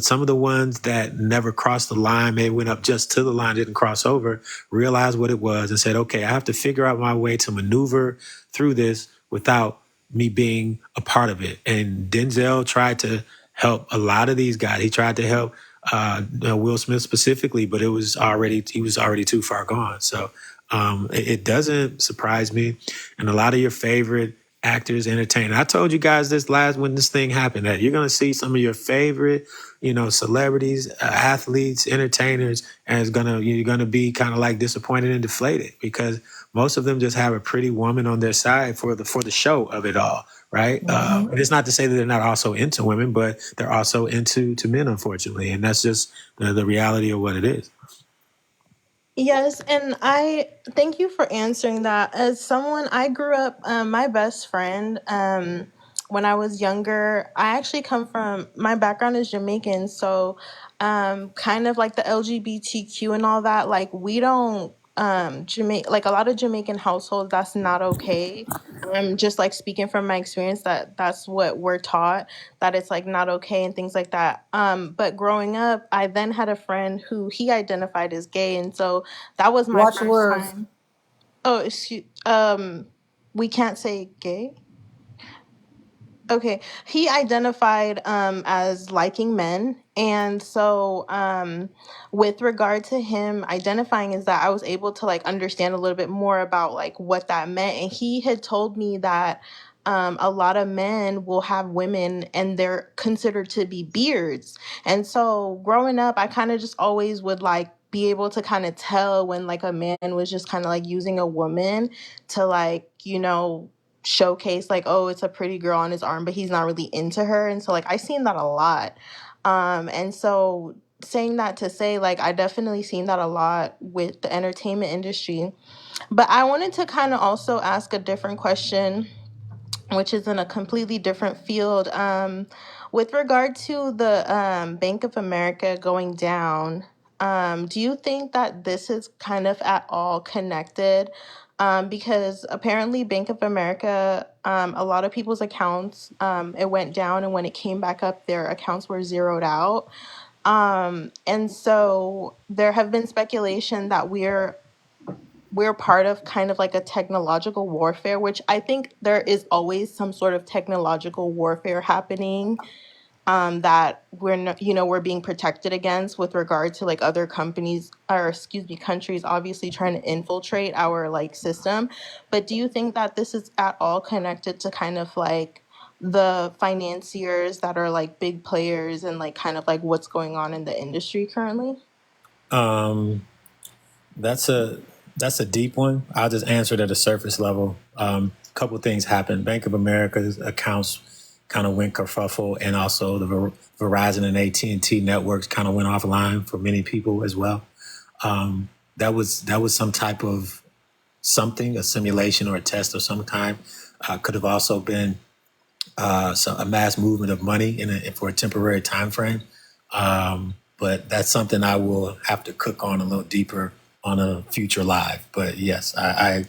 some of the ones that never crossed the line, maybe went up just to the line, didn't cross over, realized what it was and said, okay, I have to figure out my way to maneuver through this without me being a part of it. And Denzel tried to help a lot of these guys. He tried to help Will Smith specifically, but he was already too far gone. So it doesn't surprise me. And a lot of your favorite actors, entertainers. I told you guys this when this thing happened, that you're going to see some of your favorite, celebrities, athletes, entertainers, and you're going to be kind of like disappointed and deflated, because most of them just have a pretty woman on their side for the show of it all, right? And it's not to say that they're not also into women, but they're also into men, unfortunately, and that's just the reality of what it is. Yes, and I thank you for answering that. As someone, I grew up, my best friend, when I was younger, I actually my background is Jamaican, so kind of like the LGBTQ and all that, like we don't like a lot of Jamaican households, that's not okay. Just like speaking from my experience, that's what we're taught, that it's like not okay and things like that. But growing up, I then had a friend who he identified as gay, and so that was my Watch your first words. time. Oh, excuse, we can't say gay. Okay, he identified as liking men, and so with regard to him identifying as that, I was able to like understand a little bit more about like what that meant, and he had told me that a lot of men will have women and they're considered to be beards, and so growing up, I kind of just always would like be able to kind of tell when like a man was just kind of like using a woman to like showcase like, oh, it's a pretty girl on his arm, but he's not really into her. And so like I seen that a lot. And so saying that to say like I definitely seen that a lot with the entertainment industry. But I wanted to kind of also ask a different question, which is in a completely different field. With regard to the Bank of America going down, do you think that this is kind of at all connected? Because apparently Bank of America, a lot of people's accounts, it went down, and when it came back up, their accounts were zeroed out. And so there have been speculation that we're part of kind of like a technological warfare, which I think there is always some sort of technological warfare happening, that we're being protected against with regard to like other companies, or excuse me, countries obviously trying to infiltrate our like system. But do you think that this is at all connected to kind of like the financiers that are like big players and like kind of like what's going on in the industry currently? Um, that's a deep one. I'll just answer it at a surface level. Couple things happened. Bank of America's accounts kind of went kerfuffle, and also the Verizon and AT&T networks kind of went offline for many people as well. That was some type of something, a simulation or a test of some kind. Could have also been a mass movement of money for a temporary time frame. But that's something I will have to cook on a little deeper on a future live. But yes, I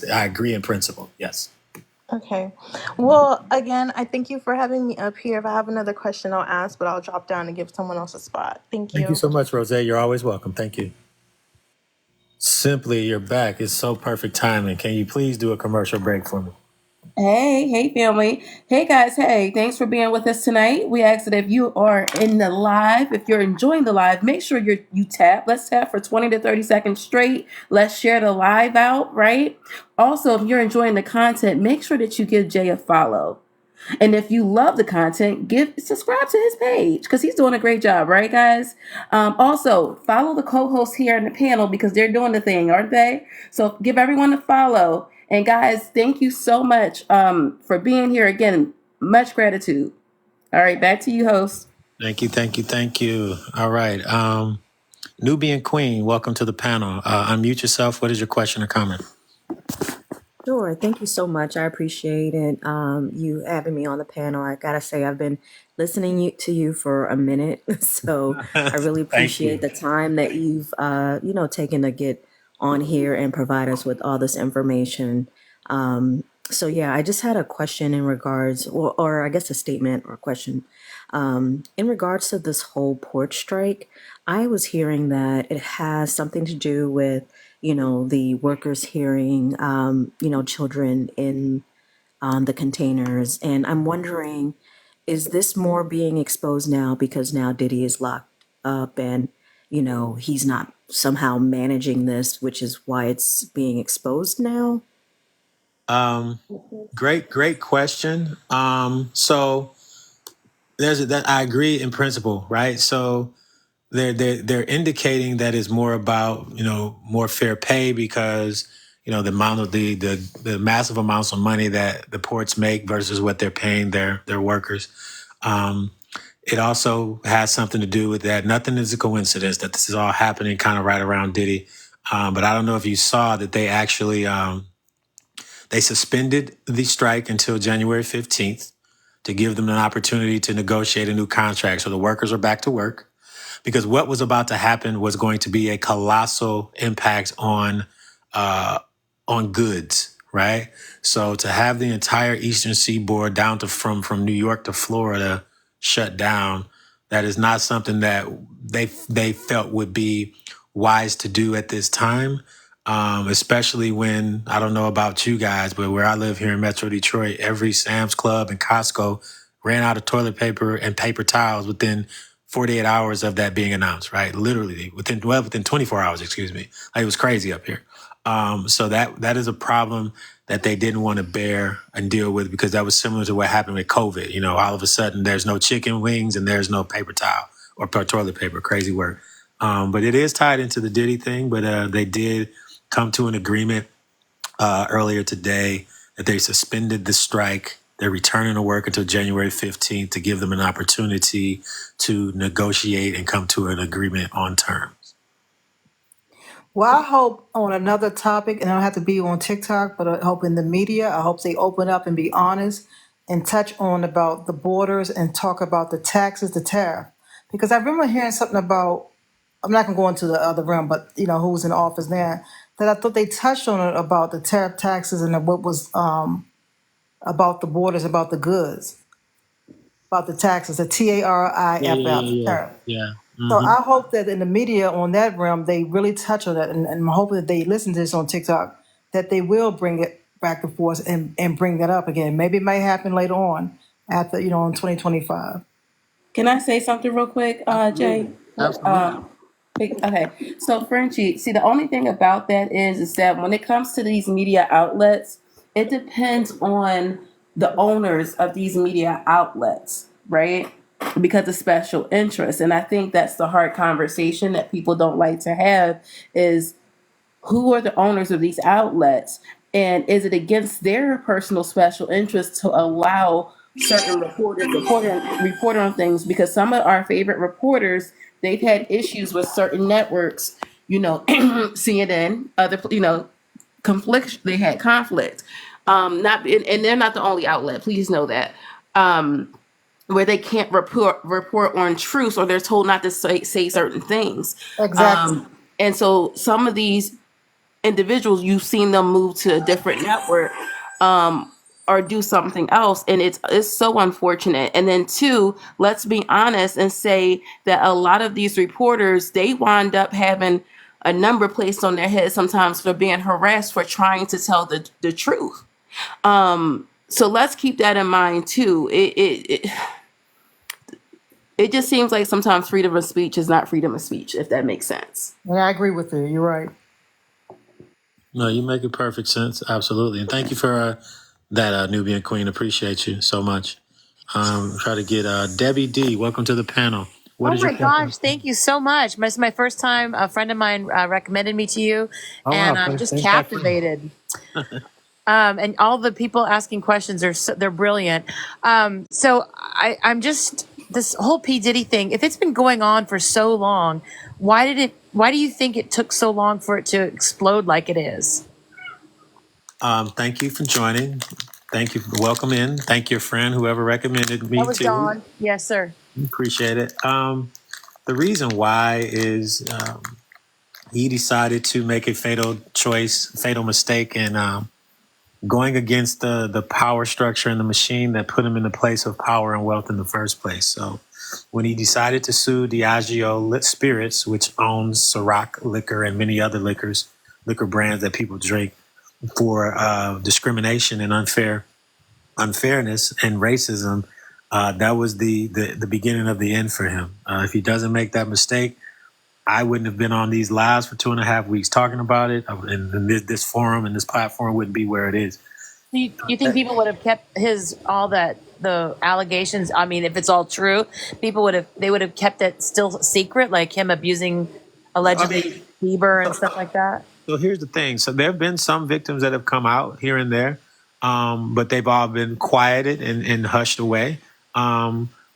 agree in principle. Yes. Okay. Well, again, I thank you for having me up here. If I have another question, I'll ask, but I'll drop down and give someone else a spot. Thank Thank you you. so much, Rose. You're always welcome. Thank you. Simply, you're back. It's so perfect timing. Can you please do a commercial break for me? Hey, family. Hey, guys. Hey, thanks for being with us tonight. We ask that if you are in the live, if you're enjoying the live, make sure you tap. Let's tap for 20 to 30 seconds straight. Let's share the live out, right? Also, if you're enjoying the content, make sure that you give Jay a follow. And if you love the content, subscribe to his page because he's doing a great job, right, guys? Also, follow the co-hosts here in the panel because they're doing the thing, aren't they? So give everyone a follow. And guys, thank you so much for being here again. Much gratitude. All right, back to you, host. Thank you, thank you, thank you. All right. Nubian Queen, welcome to the panel. Unmute yourself. What is your question or comment? Sure. Thank you so much. I appreciate it. You having me on the panel. I gotta say, I've been listening to you for a minute, so I really appreciate the time that you've, taken to get on here and provide us with all this information. So yeah, I just had a question in regards, or I guess a statement or a question, in regards to this whole port strike. I was hearing that it has something to do with the workers hearing, children in the containers. And I'm wondering, is this more being exposed now because now Diddy is locked up and, he's not somehow managing this, which is why it's being exposed now? Great question. So I agree in principle, right? So they're indicating that it's more about more fair pay because the amount of the massive amounts of money that the ports make versus what they're paying their workers. It also has something to do with that. Nothing is a coincidence that this is all happening kind of right around Diddy. But I don't know if you saw that they actually they suspended the strike until January 15th to give them an opportunity to negotiate a new contract. So the workers are back to work because what was about to happen was going to be a colossal impact on on goods, right? So to have the entire Eastern Seaboard down to from New York to Florida shut down, that is not something that they felt would be wise to do at this time. Especially when, I don't know about you guys, but where I live here in Metro Detroit, every Sam's Club and Costco ran out of toilet paper and paper towels within 48 hours of that being announced, right? Literally within 24 hours, excuse me. Like, it was crazy up here. So that is a problem that they didn't want to bear and deal with, because that was similar to what happened with COVID. You know, all of a sudden there's no chicken wings and there's no paper towel or toilet paper. Crazy work. But it is tied into the Diddy thing. But they did come to an agreement earlier today that they suspended the strike. They're returning to work until January 15th to give them an opportunity to negotiate and come to an agreement on terms. Well, I hope on another topic, and I don't have to be on TikTok, but I hope in the media, I hope they open up and be honest and touch on about the borders and talk about the taxes, the tariff. Because I remember hearing something about, I'm not going to go into the other realm, but you know, who's in office now, that I thought they touched on it about the tariff taxes and what was about the borders, about the goods, about the taxes, the TARIFF, tariff. Yeah. So I hope that in the media on that realm, they really touch on that, and I'm hoping that they listen to this on TikTok, that they will bring it back and forth and bring that up again. Maybe it might happen later on after, you know, in 2025. Can I say something real quick, Jay? Absolutely. Okay, so Frenchie, see, the only thing about that is that when it comes to these media outlets, it depends on the owners of these media outlets, right? Because of special interest. And I think that's the hard conversation that people don't like to have is, who are the owners of these outlets? And is it against their personal special interest to allow certain reporters report on things? Because some of our favorite reporters, they've had issues with certain networks, you know, CNN, other, you know, conflict. They had conflict. And they're not the only outlet. Please know that. Where they can't report on truths, or they're told not to say certain things. Exactly. And so some of these individuals, you've seen them move to a different network, or do something else, and it's so unfortunate. And then two, let's be honest and say that a lot of these reporters, they wind up having a number placed on their head sometimes for being harassed for trying to tell the truth. So let's keep that in mind too. It just seems like sometimes freedom of speech is not freedom of speech, if that makes sense. Yeah, I agree with you. You're right. No, you make perfect sense. Absolutely. And thank you for that, Nubian Queen. Appreciate you so much. Try to get Debbie D. Welcome to the panel. What Oh is my your question? gosh, thank you so much. This is my first time. A friend of mine recommended me to you, Oh, wow. and I'm just Thanks, my friend. captivated. And all the people asking questions they're brilliant. So I'm just, this whole P Diddy thing, if it's been going on for so long, why do you think it took so long for it to explode like it is? Thank you for joining. Thank you. Welcome in. Thank your friend, whoever recommended me That was to you. Dawn. Yes, sir. Appreciate it. The reason why is he decided to make a fatal mistake in going against the power structure and the machine that put him in the place of power and wealth in the first place. So when he decided to sue Diageo Spirits, which owns Ciroc liquor and many other liquor brands that people drink, for discrimination and unfairness and racism, that was the beginning of the end for him. If he doesn't make that mistake, I wouldn't have been on these lives for 2.5 weeks talking about it, and this forum and this platform wouldn't be where it is. Do you think people would have kept the allegations? I mean, if it's all true, they would have kept it still secret, like him abusing allegedly Bieber and stuff like that? So here's the thing. So there have been some victims that have come out here and there, but they've all been quieted and hushed away.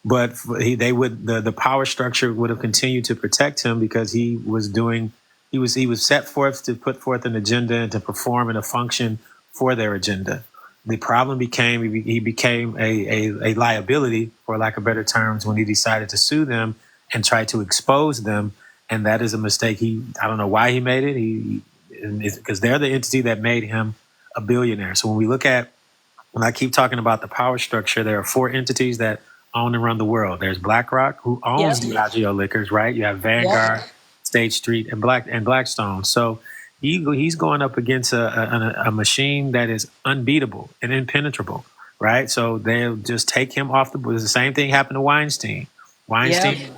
But the power structure would have continued to protect him because he was set forth to put forth an agenda and to perform and a function for their agenda. The problem became he became a liability, for lack of better terms, when he decided to sue them and try to expose them. And that is a mistake. I don't know why he made it. because they're the entity that made him a billionaire. So when I keep talking about the power structure, there are 4 entities that own and run the world. There's BlackRock, who owns Yep. Diageo Liquors, right? You have Yep. Vanguard, State Street, and Blackstone. So he's going up against a machine that is unbeatable and impenetrable, right? So they'll just take him off the board. The same thing happened to Weinstein. Weinstein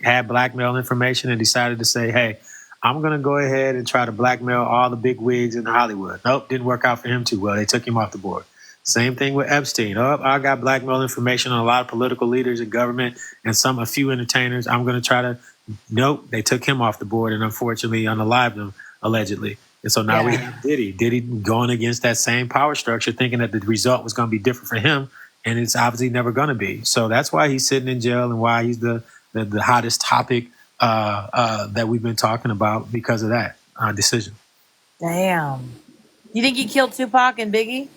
had blackmail information and decided to say, hey, I'm going to go ahead and try to blackmail all the big wigs in Hollywood. Nope, didn't work out for him too well. They took him off the board. Same thing with Epstein. Oh, I got blackmail information on a lot of political leaders in government and a few entertainers. I'm going to try to. Nope, they took him off the board and unfortunately unalived him, allegedly. And so now we have Diddy. Diddy going against that same power structure, thinking that the result was going to be different for him, and it's obviously never going to be. So that's why he's sitting in jail and why he's the hottest topic that we've been talking about because of that decision. Damn. You think he killed Tupac and Biggie?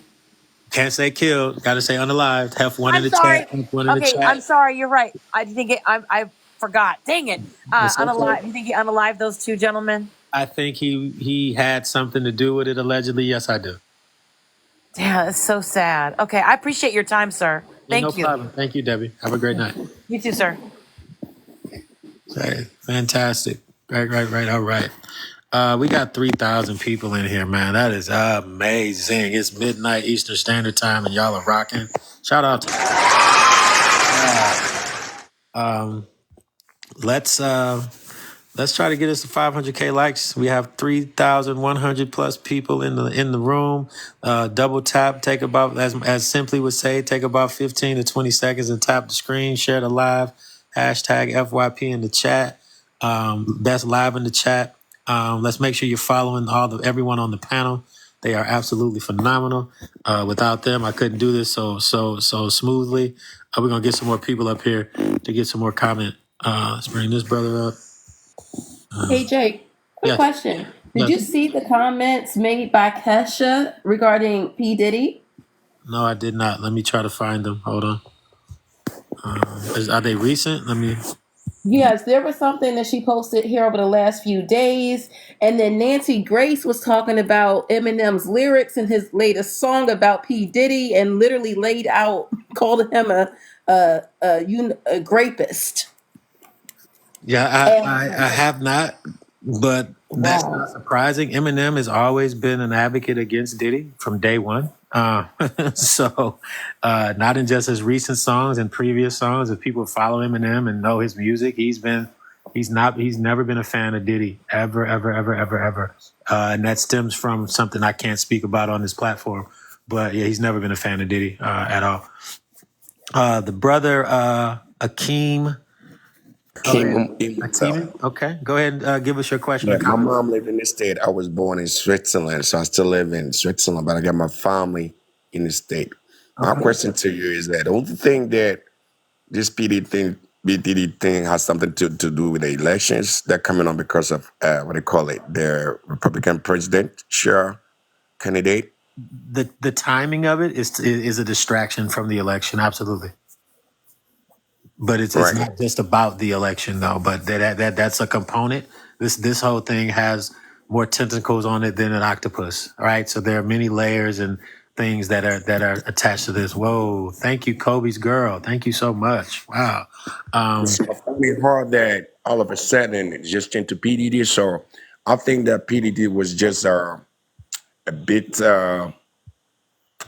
Can't say killed. Got to say unalived. Have one in I'm the sorry. chat. One in the Okay, chat. I'm sorry. You're right. I forgot. Dang it. It's okay. Unalive. You think he unalived those 2 gentlemen? I think he had something to do with it, allegedly. Yes, I do. Damn, that's so sad. Okay, I appreciate your time, sir. Thank you. No problem. Thank you, Debbie. Have a great night. You too, sir. Okay, fantastic. Right. All right. We got 3,000 people in here, man. That is amazing. It's midnight Eastern Standard Time, and y'all are rocking. Shout out to let's try to get us to 500K likes. We have 3,100 plus people in the room. Double tap, take about as Simply would say, take about 15 to 20 seconds and tap the screen. Share the live hashtag FYP in the chat. That's live in the chat. Let's make sure you're following everyone on the panel. They are absolutely phenomenal. Without them, I couldn't do this so smoothly. We're gonna get some more people up here to get some more comment. Let's bring this brother up. Hey, Jake, quick question. Did you see the comments made by Kesha regarding P. Diddy? No, I did not. Let me try to find them. Hold on. Are they recent? Yes, there was something that she posted here over the last few days. And then Nancy Grace was talking about Eminem's lyrics in his latest song about P. Diddy and literally called him a grapist. Yeah, I have not, but that's not surprising. Eminem has always been an advocate against Diddy from day one. So not in just his recent songs and previous songs. If people follow Eminem and know his music, he's never been a fan of Diddy ever. And that stems from something I can't speak about on this platform. But yeah, he's never been a fan of Diddy at all. The brother Akeem. Okay, go ahead and give us your question. Yeah, my mom lived in the state. I was born in Switzerland, so I still live in Switzerland, but I got my family in the state. My question to you is that the only thing that this P-Diddy thing has something to do with the elections that coming on because of what they call it, their Republican presidential candidate. The timing of it is a distraction from the election, absolutely. But it's not just about the election, though. But that's a component. This whole thing has more tentacles on it than an octopus. All right, so there are many layers and things that are attached to this. Whoa! Thank you, Kobe's girl. Thank you so much. Wow. So I find it hard that all of a sudden it's just into P-Diddy. So I think that P-Diddy was just a bit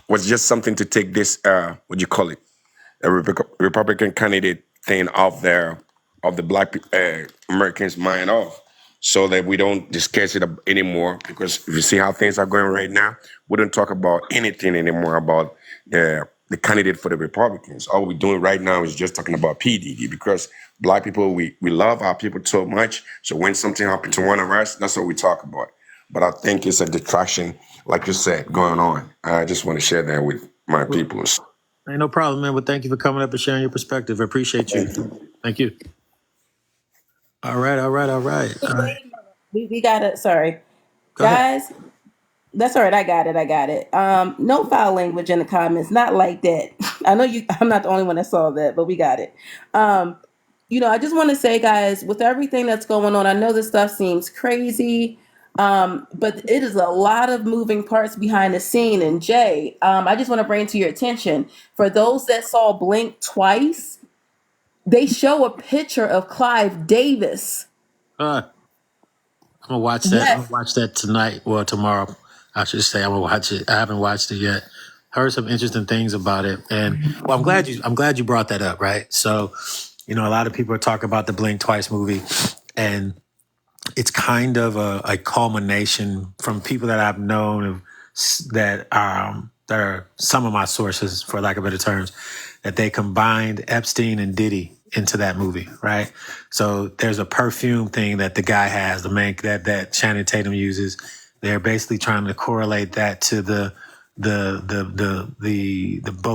was just something to take this what do you call it, a Republican candidate thing off the black Americans' mind off, so that we don't discuss it anymore. Because if you see how things are going right now, we don't talk about anything anymore about the candidate for the Republicans. All we're doing right now is just talking about P-Diddy, because black people, we love our people so much. So when something happens to one of us, that's what we talk about. But I think it's a distraction, like you said, going on. I just want to share that with my people. Ain't no problem, man. But thank you for coming up and sharing your perspective. I appreciate you. Thank you. All right. We got it. Sorry. Guys. That's all right. I got it. No foul language in the comments. Not like that. I know I'm not the only one that saw that, but we got it. I just want to say, guys, with everything that's going on, I know this stuff seems crazy. But it is a lot of moving parts behind the scene. And Jay, I just want to bring to your attention, for those that saw Blink twice, they show a picture of Clive Davis. I'm gonna watch that. I'm Yes. gonna watch that tonight. Well, tomorrow, I should say. I'm gonna watch it. I haven't watched it yet. Heard some interesting things about it, and well, I'm glad you brought that up. Right. So, a lot of people are talking about the Blink Twice movie, and it's kind of a culmination from people that I've known of that are some of my sources, for lack of better terms, that they combined Epstein and Diddy into that movie, right? So there's a perfume thing that the guy has, the man that Channing Tatum uses. They're basically trying to correlate that to the both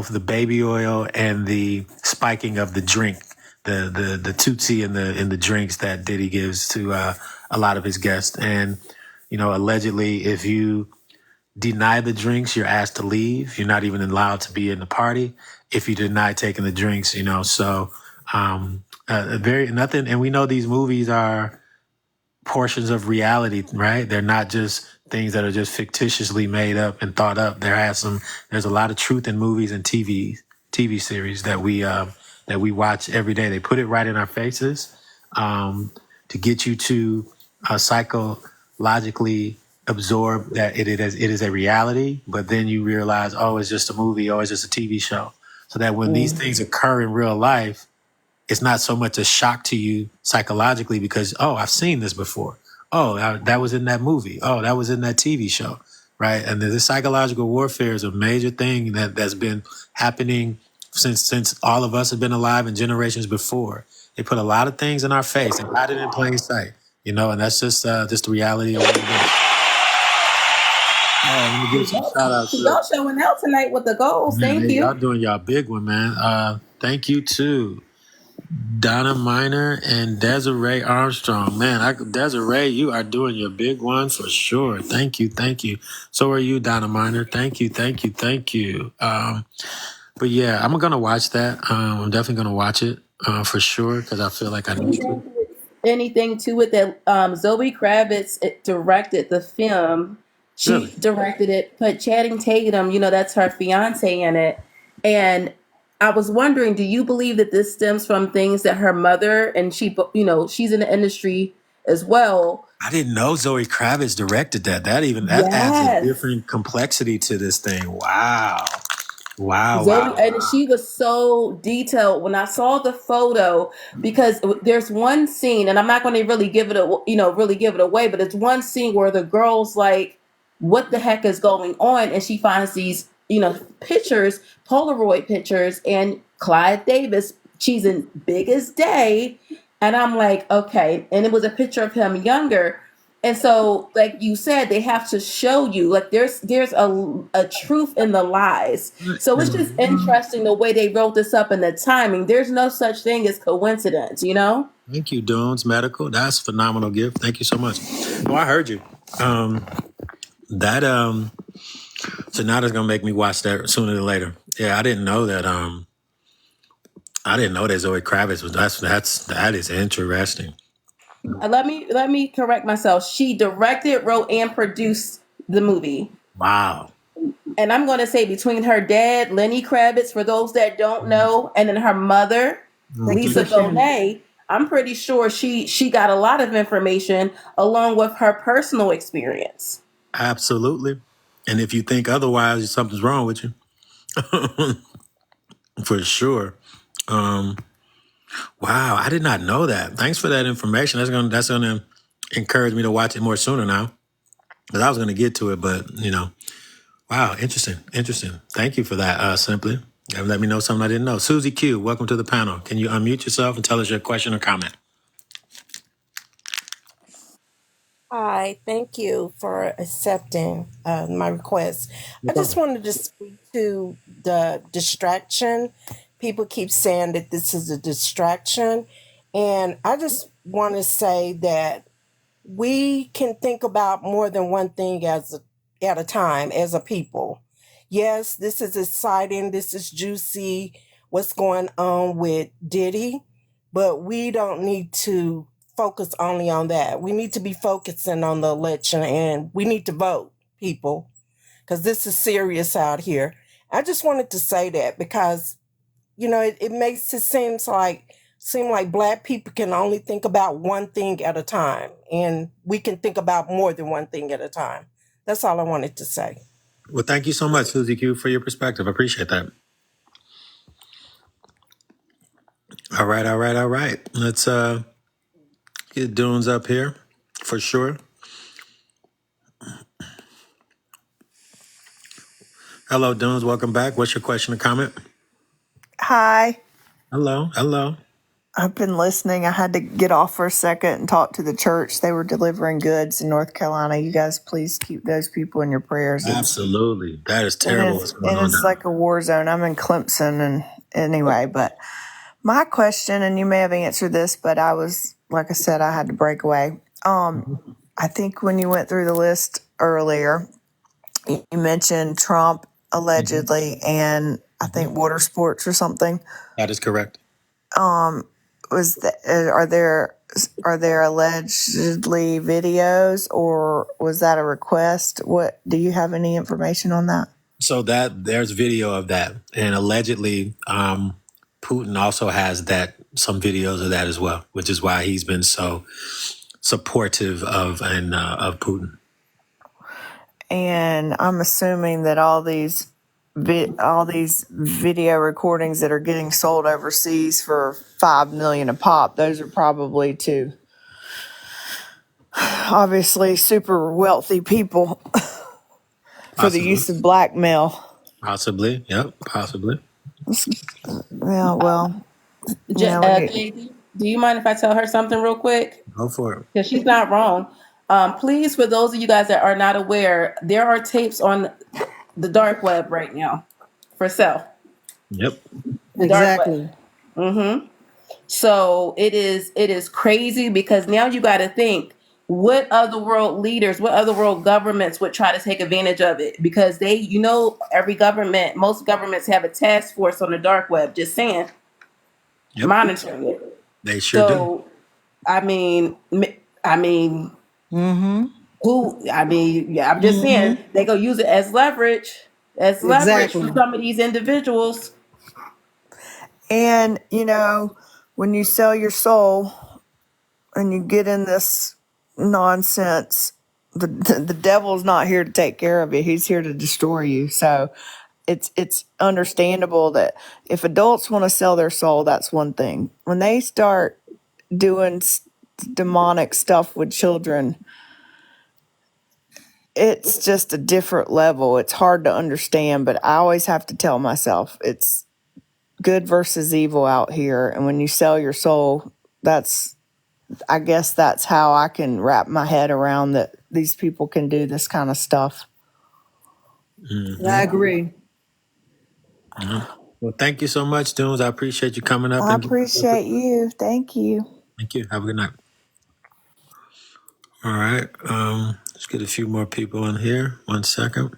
the baby oil and the spiking of the drink, the Tootsie in the drinks that Diddy gives to a lot of his guests. And allegedly, if you deny the drinks, you're asked to leave. You're not even allowed to be in the party if you deny taking the drinks. So very nothing. And we know these movies are portions of reality, right? They're not just things that are just fictitiously made up and thought up. There's a lot of truth in movies and TV series that we watch every day. They put it right in our faces to get you to psychologically absorb that it is a reality, but then you realize, oh, it's just a movie, or it's just a TV show. So that when these things occur in real life, it's not so much a shock to you psychologically because, oh, I've seen this before. Oh, that was in that movie. Oh, that was in that TV show, right? And the psychological warfare is a major thing that's been happening since all of us have been alive and generations before. They put a lot of things in our face and hide it in plain sight, and that's just the reality of what it is. Let me give some shout outs. Y'all showing out tonight with the goals. Thank you. Y'all doing y'all big one, man. Thank you too. Donna Miner and Desiree Armstrong. Man, Desiree, you are doing your big one for sure. Thank you. So are you, Donna Miner. Thank you. But yeah, I'm going to watch that. I'm definitely going to watch it for sure because I feel like I need to. Anything to it that Zoe Kravitz directed the film. She directed it, put Channing Tatum, that's her fiance in it. And I was wondering, do you believe that this stems from things that her mother, and she's in the industry as well. I didn't know Zoe Kravitz directed that. That adds a different complexity to this thing. Wow. And she was so detailed when I saw the photo, because there's one scene, and I'm not going to really give it away, but it's one scene where the girl's like, what the heck is going on? And she finds these, pictures, Polaroid pictures, and Clive Davis, she's in big as day. And I'm like, okay. And it was a picture of him younger. And so, like you said, they have to show you, like there's a truth in the lies. So it's just interesting the way they wrote this up and the timing. There's no such thing as coincidence, Thank you, Dunes Medical. That's a phenomenal gift. Thank you so much. Oh, I heard you. So now that's gonna make me watch that sooner than later. Yeah, I didn't know that. I didn't know that Zoe Kravitz was. That is interesting. Let me correct myself. She directed, wrote, and produced the movie. Wow. And I'm going to say between her dad, Lenny Kravitz, for those that don't know, and then her mother, Lisa Bonet, I'm pretty sure she got a lot of information along with her personal experience. Absolutely. And if you think otherwise, something's wrong with you. For sure. Wow, I did not know that. Thanks for that information. That's gonna encourage me to watch it more sooner now. Because I was gonna get to it, but wow, interesting. Thank you for that, Simply. And let me know something I didn't know. Susie Q, welcome to the panel. Can you unmute yourself and tell us your question or comment? Hi, thank you for accepting my request. I just wanted to speak to the distraction. People keep saying that this is a distraction. And I just want to say that we can think about more than one thing at a time as a people. Yes, this is exciting. This is juicy. What's going on with Diddy? But we don't need to focus only on that. We need to be focusing on the election, and we need to vote, people, because this is serious out here. I just wanted to say that because, you know, it makes it seem like Black people can only think about one thing at a time, and we can think about more than one thing at a time. That's all I wanted to say. Well, thank you so much, Susie Q, for your perspective. I appreciate that. All right. Let's get Dunes up here for sure. Hello, Dunes. Welcome back. What's your question or comment? Hi. Hello. I've been listening. I had to get off for a second and talk to the church. They were delivering goods in North Carolina. You guys please keep those people in your prayers. Absolutely. That is terrible what's going on It's down. like a war zone. I'm in Clemson and anyway, but my question, and you may have answered this, but like I said, I had to break away. I think when you went through the list earlier, you mentioned Trump allegedly and I think water sports or something. That is correct. Are there allegedly videos, or was that a request? What do you have any information on that? So there's video of that, and allegedly, Putin also has some videos of that as well, which is why he's been so supportive of Putin. And I'm assuming that all these video recordings that are getting sold overseas for $5 million a pop, those are probably to obviously super wealthy people for the use of blackmail. Possibly. Yep. Possibly. Yeah. Well, Katie, do you mind if I tell her something real quick? Go for it. Because she's not wrong. Please, for those of you guys that are not aware, there are tapes on the dark web right now for sale. Yep. Exactly. Mm-hmm. So it is crazy because now you got to think, what other world leaders, what other world governments would try to take advantage of it? Because most governments have a task force on the dark web, just saying, monitoring it. They sure do. I mean, mm-hmm. I'm just saying they go use it as leverage for some of these individuals. And when you sell your soul and you get in this nonsense, the devil's not here to take care of you. He's here to destroy you. So it's understandable that if adults want to sell their soul, that's one thing. When they start doing demonic stuff with children, it's just a different level. It's hard to understand, but I always have to tell myself it's good versus evil out here. And when you sell your soul, I guess that's how I can wrap my head around that these people can do this kind of stuff. Mm-hmm. I agree. Mm-hmm. Well, thank you so much, Dunes. I appreciate you coming up. I appreciate you. Thank you. Thank you. Have a good night. All right. Let's get a few more people in here. 1 second.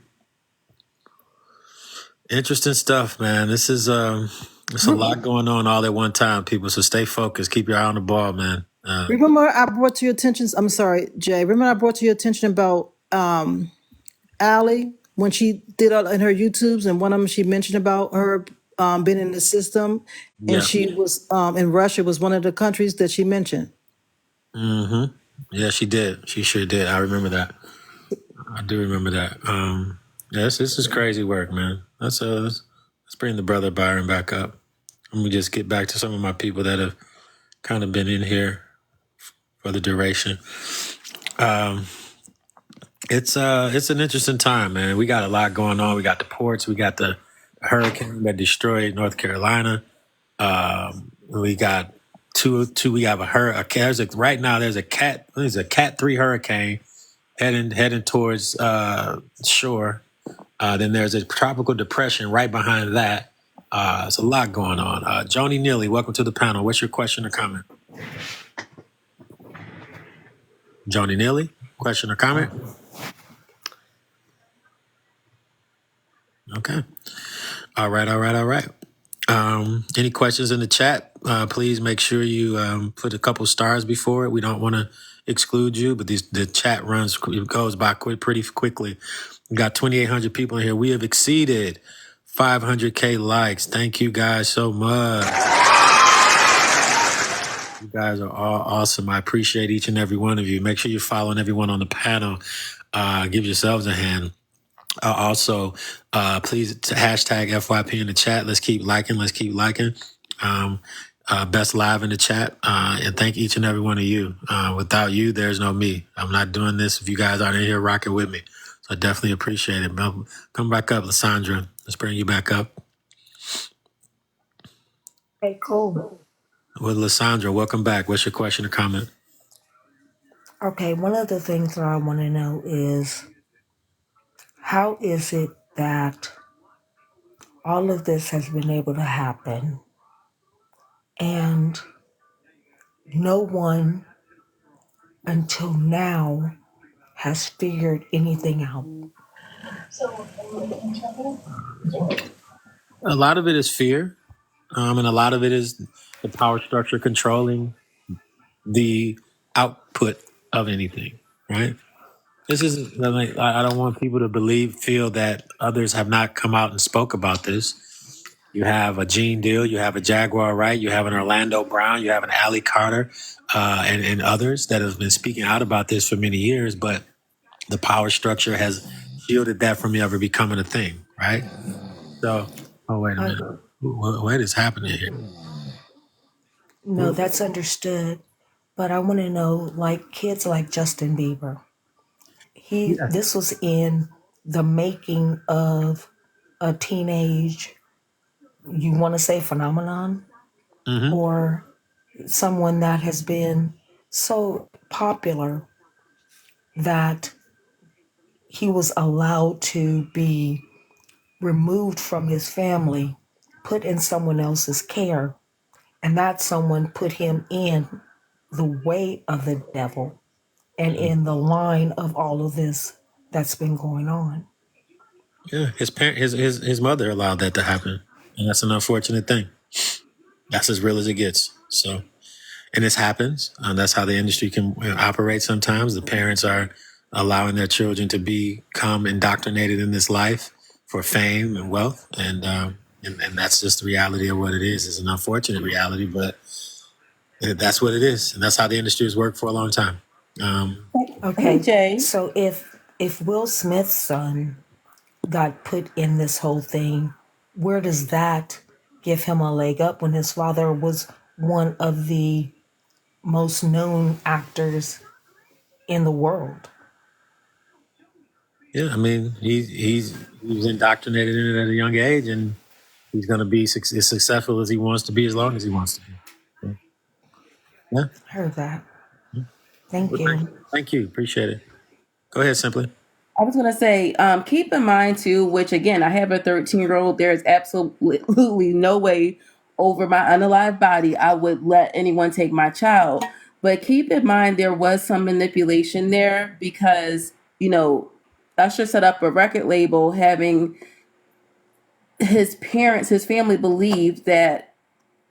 Interesting stuff, man. This is there's a lot going on all at one time, people. So stay focused. Keep your eye on the ball, man. Remember, I brought to your attention. I'm sorry, Jay. Remember, I brought to your attention about Allie when she did in her YouTubes, and one of them she mentioned about her being in the system, and she was in Russia was one of the countries that she mentioned. Mm-hmm. Yeah, she did. She sure did. I remember that. I do remember that. Yes, this is crazy work, man. Let's bring the brother Byron back up. Let me just get back to some of my people that have kind of been in here for the duration. It's an interesting time, man. We got a lot going on. We got the ports. We got the hurricane that destroyed North Carolina. We got two. We have a hurricane. Right now, there's a Cat 3 hurricane heading towards shore. Then there's a tropical depression right behind that. There's a lot going on. Joni Neely, welcome to the panel. What's your question or comment? Joni Neely, question or comment? Okay. All right. Any questions in the chat? Please make sure you put a couple stars before it. We don't want to exclude you, but the chat goes by pretty quickly. We got 2,800 people in here. We have exceeded 500K likes. Thank you guys so much. You guys are all awesome. I appreciate each and every one of you. Make sure you're following everyone on the panel. Give yourselves a hand. Also, please hashtag FYP in the chat. Let's keep liking. Best live in the chat. And thank each and every one of you. Without you, there's no me. I'm not doing this if you guys aren't in here rocking with me. So I definitely appreciate it. Come back up, Lysandra. Let's bring you back up. Okay, cool. With Lysandra, welcome back. What's your question or comment? Okay, one of the things that I want to know is how is it that all of this has been able to happen and no one until now has figured anything out? A lot of it is fear, and a lot of it is the power structure controlling the output of anything, right? This is like, I don't want people to feel that others have not come out and spoke about this. You have a Gene Deal, you have a Jaguar Wright, you have an Orlando Brown, you have an Allie Carter, and others that have been speaking out about this for many years, but the power structure has shielded that from ever becoming a thing, right? So, oh, wait a minute. What is happening here? No, that's understood. But I want to know, like kids like Justin Bieber, this was in the making of a teenage, you want to say phenomenon, or someone that has been so popular that he was allowed to be removed from his family, put in someone else's care, and that someone put him in the way of the devil and in the line of all of this that's been going on. Yeah, his mother allowed that to happen, and that's an unfortunate thing. That's as real as it gets. So, and this happens. That's how the industry can operate. Sometimes the parents are allowing their children to become indoctrinated in this life for fame and wealth, and that's just the reality of what it is. It's an unfortunate reality, but that's what it is, and that's how the industry has worked for a long time. Okay, Jay. so if Will Smith's son got put in this whole thing, where does that give him a leg up when his father was one of the most known actors in the world? Yeah, I mean, he was indoctrinated in it at a young age, and he's going to be as successful as he wants to be as long as he wants to be. Yeah. Heard that. Thank you. Thank you. Appreciate it. Go ahead, Simply. I was going to say, keep in mind too, which again, I have a 13-year-old. There's absolutely no way over my unalive body I would let anyone take my child. But keep in mind, there was some manipulation there because, Usher set up a record label having his family believed that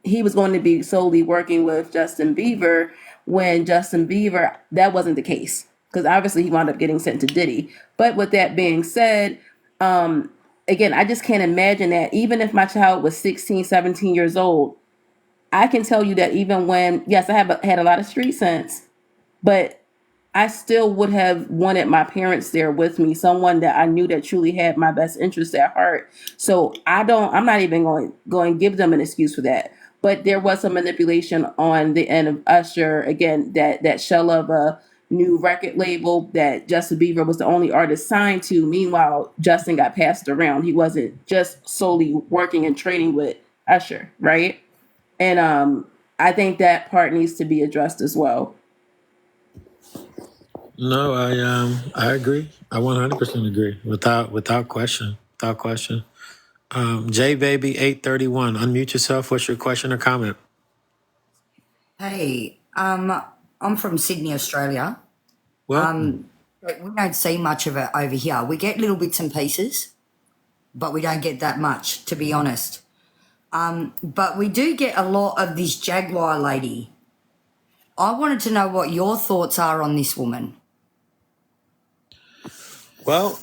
he was going to be solely working with Justin Bieber when Justin Bieber, that wasn't the case. Because obviously he wound up getting sent to Diddy. But with that being said, again, I just can't imagine that even if my child was 16, 17 years old, I can tell you that even when, yes, I had a lot of street sense, but I still would have wanted my parents there with me, someone that I knew that truly had my best interest at heart. So I'm not even going to give them an excuse for that. But there was some manipulation on the end of Usher, again, that shell of a new record label that Justin Bieber was the only artist signed to. Meanwhile, Justin got passed around. He wasn't just solely working and training with Usher, right? And I think that part needs to be addressed as well. No, I agree. I 100% agree. Without question. Without question. J Baby 831. Unmute yourself. What's your question or comment? Hey, I'm from Sydney, Australia. Well, we don't see much of it over here. We get little bits and pieces, but we don't get that much, to be honest. But we do get a lot of this Jaguar lady. I wanted to know what your thoughts are on this woman. Well,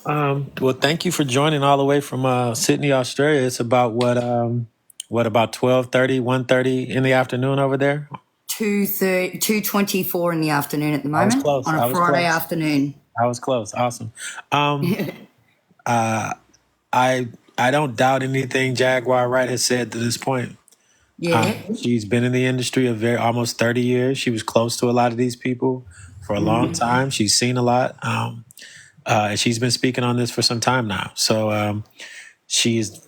thank you for joining all the way from Sydney, Australia. It's about about 12:30, 1:30 in the afternoon over there? 2:24 in the afternoon at the I was moment close. on a Friday afternoon. I was close. Awesome. I don't doubt anything Jaguar Wright has said to this point. Yeah. She's been in the industry almost 30 years. She was close to a lot of these people for a long time. She's seen a lot. And she's been speaking on this for some time now. So she's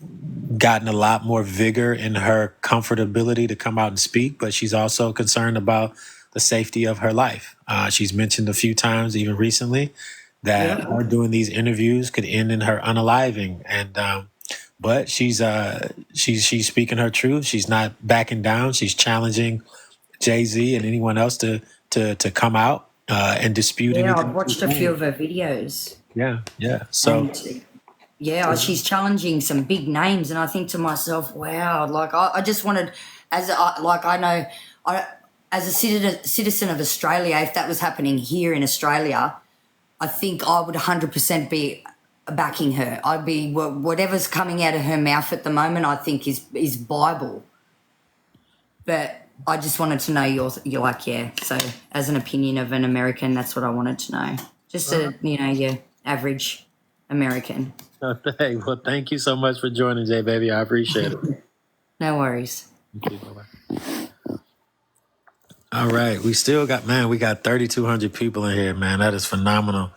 gotten a lot more vigor in her comfortability to come out and speak, but she's also concerned about the safety of her life. She's mentioned a few times, even recently, that her doing these interviews could end in her unaliving. And but she's speaking her truth. She's not backing down. She's challenging Jay-Z and anyone else to come out and dispute anything. I've watched a few of her videos. Yeah. So. And, she's challenging some big names, and I think to myself, wow, like I just wanted, as a citizen of Australia, if that was happening here in Australia, I think I would 100% be backing her. I'd be, whatever's coming out of her mouth at the moment, I think is Bible. But I just wanted to know you're like, yeah. So as an opinion of an American, that's what I wanted to know. Just your average American. Hey, well, thank you so much for joining, Jay, baby. I appreciate it. No worries. Thank you. Bye-bye. All right. We got 3,200 people in here, man. That is phenomenal.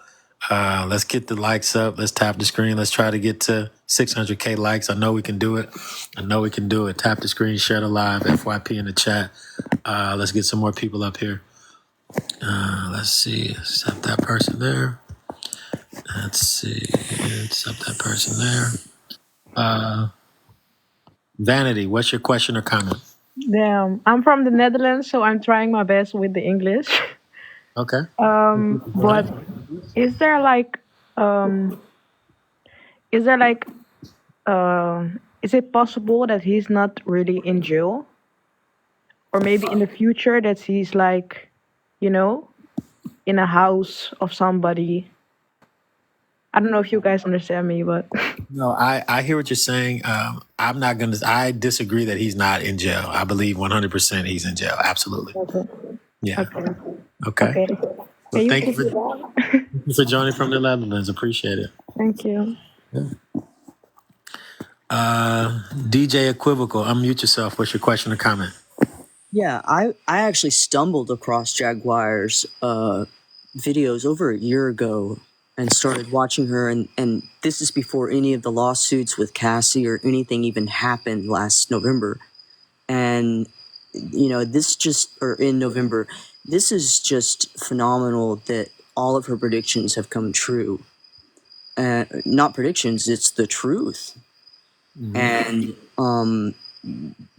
Let's get the likes up. Let's tap the screen. Let's try to get to 600K likes. I know we can do it. Tap the screen, share the live, FYP in the chat. Let's get some more people up here. Let's see. Accept that person there. Let's see. Accept that person there. Vanity, what's your question or comment? Damn, I'm from the Netherlands, so I'm trying my best with the English. Okay. But is there is it possible that he's not really in jail? Or maybe in the future that he's in a house of somebody? I don't know if you guys understand me, but no, I hear what you're saying. I disagree that he's not in jail. I believe 100% he's in jail. Absolutely. okay. Yeah. Okay. Well, thank you for joining from the Netherlands. Appreciate it. Thank you. DJ Equivocal, unmute yourself. What's your question or comment? Yeah, I actually stumbled across Jaguar's videos over a year ago and started watching her, and this is before any of the lawsuits with Cassie or anything even happened last November. And, in November, this is just phenomenal that all of her predictions have come true. Not predictions, it's the truth. Mm-hmm. And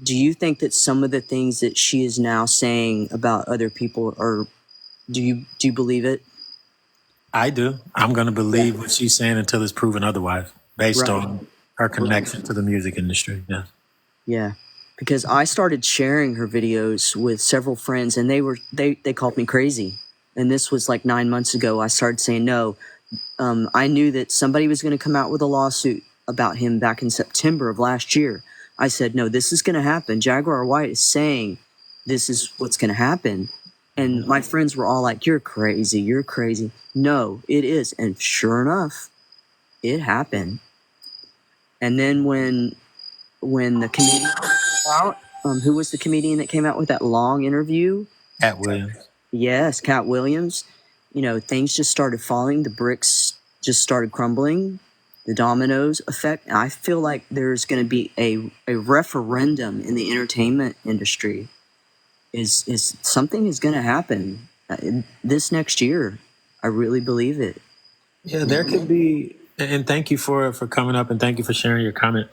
do you think that some of the things that she is now saying about other people do you believe it? I do. I'm going to believe what she's saying until it's proven otherwise, based on her connection to the music industry. Yeah. Yeah. Because I started sharing her videos with several friends, and they called me crazy. And this was like 9 months ago. I started saying no. I knew that somebody was going to come out with a lawsuit about him back in September of last year. I said, no, this is going to happen. Jaguar White is saying this is what's going to happen. And my friends were all like, you're crazy. You're crazy. No, it is. And sure enough, it happened. And then when the comedian came out, who was the comedian that came out with that long interview? Cat Williams. Yes, Cat Williams. Things just started falling. The bricks just started crumbling. The dominoes effect. I feel like there's going to be a referendum in the entertainment industry. Is something is going to happen this next year. I really believe it. Yeah, there could be, and thank you for coming up, and thank you for sharing your comment.